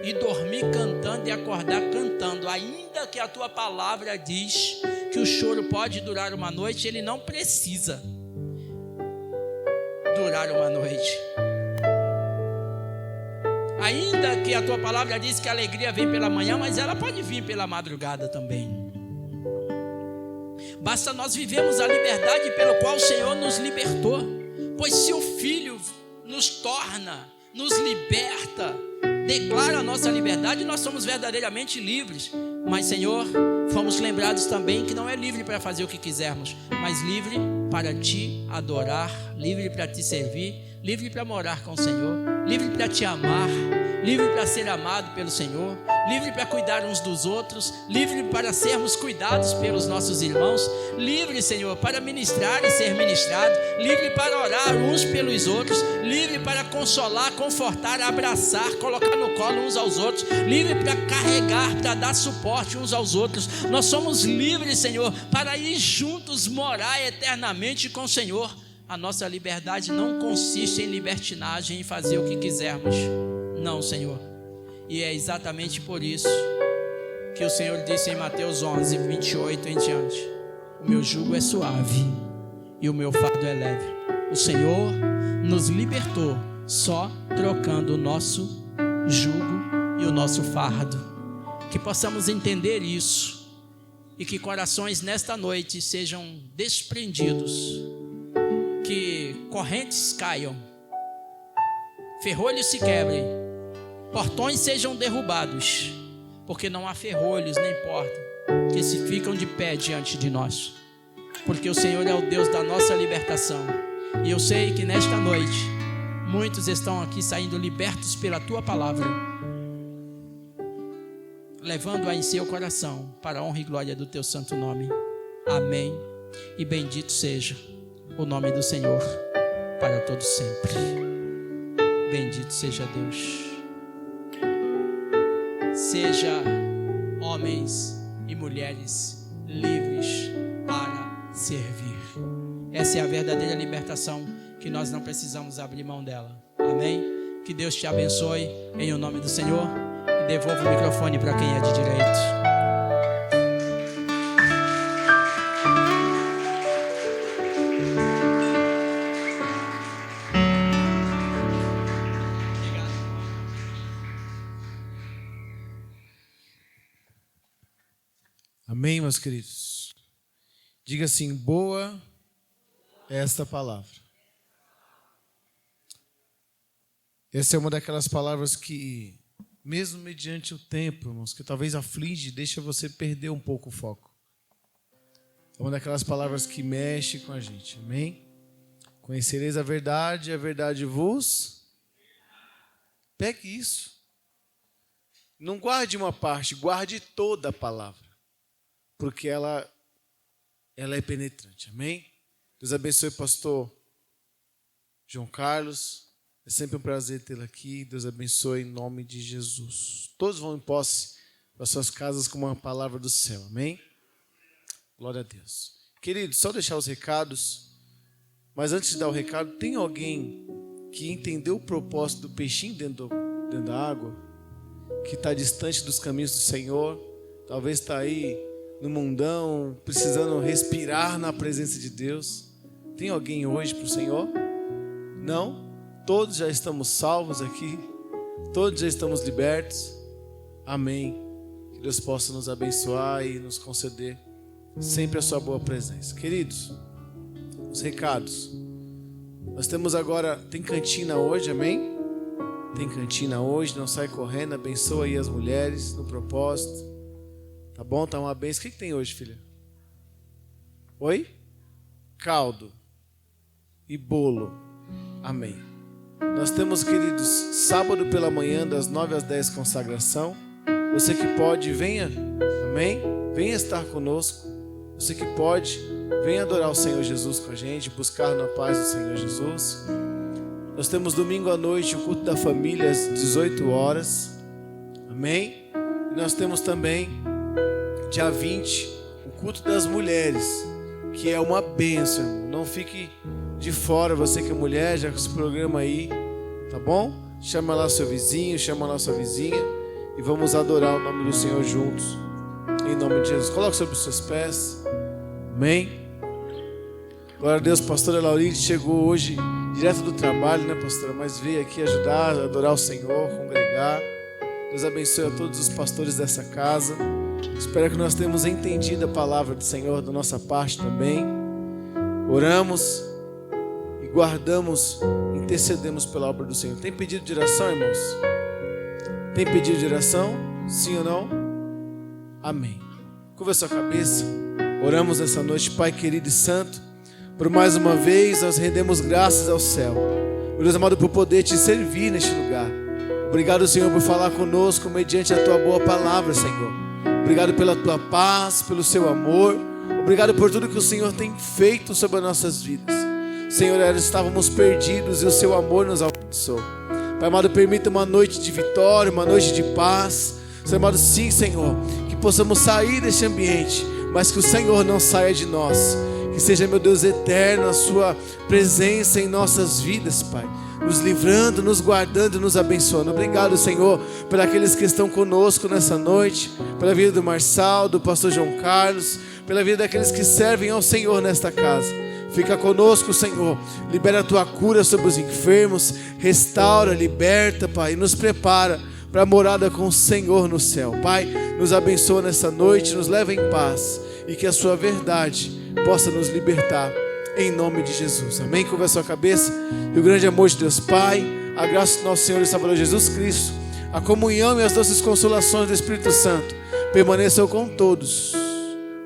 S2: e dormir cantando e acordar cantando. Ainda que a Tua palavra diz que o choro pode durar uma noite, ele não precisa durar uma noite. Ainda que a Tua palavra diz que a alegria vem pela manhã, mas ela pode vir pela madrugada também. Basta nós vivemos a liberdade pelo qual o Senhor nos libertou. Pois se o Filho nos torna, nos liberta, declara a nossa liberdade, nós somos verdadeiramente livres. Mas, Senhor, fomos lembrados também que não é livre para fazer o que quisermos, mas livre para Te adorar, livre para Te servir, livre para morar com o Senhor, livre para Te amar, livre para ser amado pelo Senhor, livre para cuidar uns dos outros, livre para sermos cuidados pelos nossos irmãos, livre, Senhor, para ministrar e ser ministrado, livre para orar uns pelos outros, livre para consolar, confortar, abraçar, colocar no colo uns aos outros, livre para carregar, para dar suporte uns aos outros. Nós somos livres, Senhor, para ir juntos morar eternamente com o Senhor. A nossa liberdade não consiste em libertinagem, em fazer o que quisermos. Não, Senhor. E é exatamente por isso que o Senhor disse em Mateus 11, 28 em diante: o meu jugo é suave e o meu fardo é leve. O Senhor nos libertou só trocando o nosso jugo e o nosso fardo. Que possamos entender isso e que corações nesta noite sejam desprendidos, que correntes caiam, ferrolhos se quebrem, portões sejam derrubados, porque não há ferrolhos nem porta que se ficam de pé diante de nós. porque o Senhor é o Deus da nossa libertação. E eu sei que nesta noite, muitos estão aqui saindo libertos pela Tua palavra, levando-a em seu coração, para a honra e glória do Teu santo nome. Amém. E bendito seja o nome do Senhor para todos sempre. Bendito seja Deus. Seja homens e mulheres livres para servir. Essa é a verdadeira libertação, que nós não precisamos abrir mão dela. Amém? Que Deus te abençoe em o nome do Senhor, e devolva o microfone para quem é de direito.
S1: Amém, meus queridos? Diga assim: boa é esta palavra. Essa é uma daquelas palavras que, mesmo mediante o tempo, irmãos, que talvez aflige, deixa você perder um pouco o foco. É uma daquelas palavras que mexe com a gente. Amém? Conhecereis a verdade vos... Pegue isso. Não guarde uma parte, guarde toda a palavra. Porque ela é penetrante, amém? Deus abençoe o pastor João Carlos, é sempre um prazer tê-lo aqui. Deus abençoe em nome de Jesus. Todos vão em posse para suas casas com uma palavra do céu, amém? Glória a Deus. Queridos, só deixar os recados, mas antes de dar o recado, tem alguém que entendeu o propósito do peixinho dentro da água, que está distante dos caminhos do Senhor, talvez está aí no mundão, precisando respirar na presença de Deus? Tem alguém hoje para o Senhor? Não? Todos já estamos salvos aqui, todos já estamos libertos. Amém. Que Deus possa nos abençoar e nos conceder sempre a sua boa presença. Queridos, os recados. Nós temos agora, tem cantina hoje, amém? Tem cantina hoje, não sai correndo, abençoa aí as mulheres no propósito. Tá bom? Tá uma benção. O que tem hoje, filha? Oi? Caldo e bolo. Amém. Nós temos, queridos, sábado pela manhã, das 9 às 10, consagração. Você que pode, venha. Amém? Venha estar conosco. Você que pode, venha adorar o Senhor Jesus com a gente, buscar na paz do Senhor Jesus. Nós temos domingo à noite o culto da família às 18 horas. Amém? E nós temos também dia 20, o culto das mulheres, que é uma bênção, irmão. Não fique de fora, você que é mulher, já com esse programa aí, tá bom? Chama lá seu vizinho, chama lá sua vizinha, e vamos adorar o nome do Senhor juntos, em nome de Jesus. Coloque sobre os seus pés. Amém? Glória a Deus. Pastora Lauride chegou hoje direto do trabalho, né, pastora? Mas veio aqui ajudar, adorar o Senhor, congregar. Deus abençoe a todos os pastores dessa casa. Espero que nós tenhamos entendido a palavra do Senhor da nossa parte também. Oramos e guardamos, intercedemos pela obra do Senhor. Tem pedido de oração, irmãos? Tem pedido de oração? Sim ou não? Amém. Curva a sua cabeça. Oramos essa noite, Pai querido e santo. Por mais uma vez nós rendemos graças ao céu. Meu Deus amado, por poder te servir neste lugar. Obrigado, Senhor, por falar conosco mediante a tua boa palavra, Senhor. Obrigado pela tua paz, pelo seu amor. Obrigado por tudo que o Senhor tem feito sobre as nossas vidas. Senhor, estávamos perdidos e o seu amor nos alcançou. Pai amado, permita uma noite de vitória, uma noite de paz. Senhor amado, sim, Senhor, que possamos sair deste ambiente, mas que o Senhor não saia de nós. Que seja, meu Deus, eterno a sua presença em nossas vidas, Pai. Nos livrando, nos guardando e nos abençoando. Obrigado, Senhor, por aqueles que estão conosco nessa noite, pela vida do Marçal, do pastor João Carlos, pela vida daqueles que servem ao Senhor nesta casa. Fica conosco, Senhor. Libera a tua cura sobre os enfermos. Restaura, liberta, Pai, e nos prepara para a morada com o Senhor no céu. Pai, nos abençoa nessa noite, nos leva em paz e que a sua verdade possa nos libertar. Em nome de Jesus, amém? Curva a sua cabeça. E o grande amor de Deus Pai, a graça do nosso Senhor e Salvador Jesus Cristo, a comunhão e as doces consolações do Espírito Santo permaneçam com todos,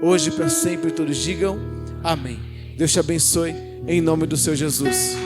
S1: hoje e para sempre. Todos digam amém. Deus te abençoe, em nome do Senhor Jesus.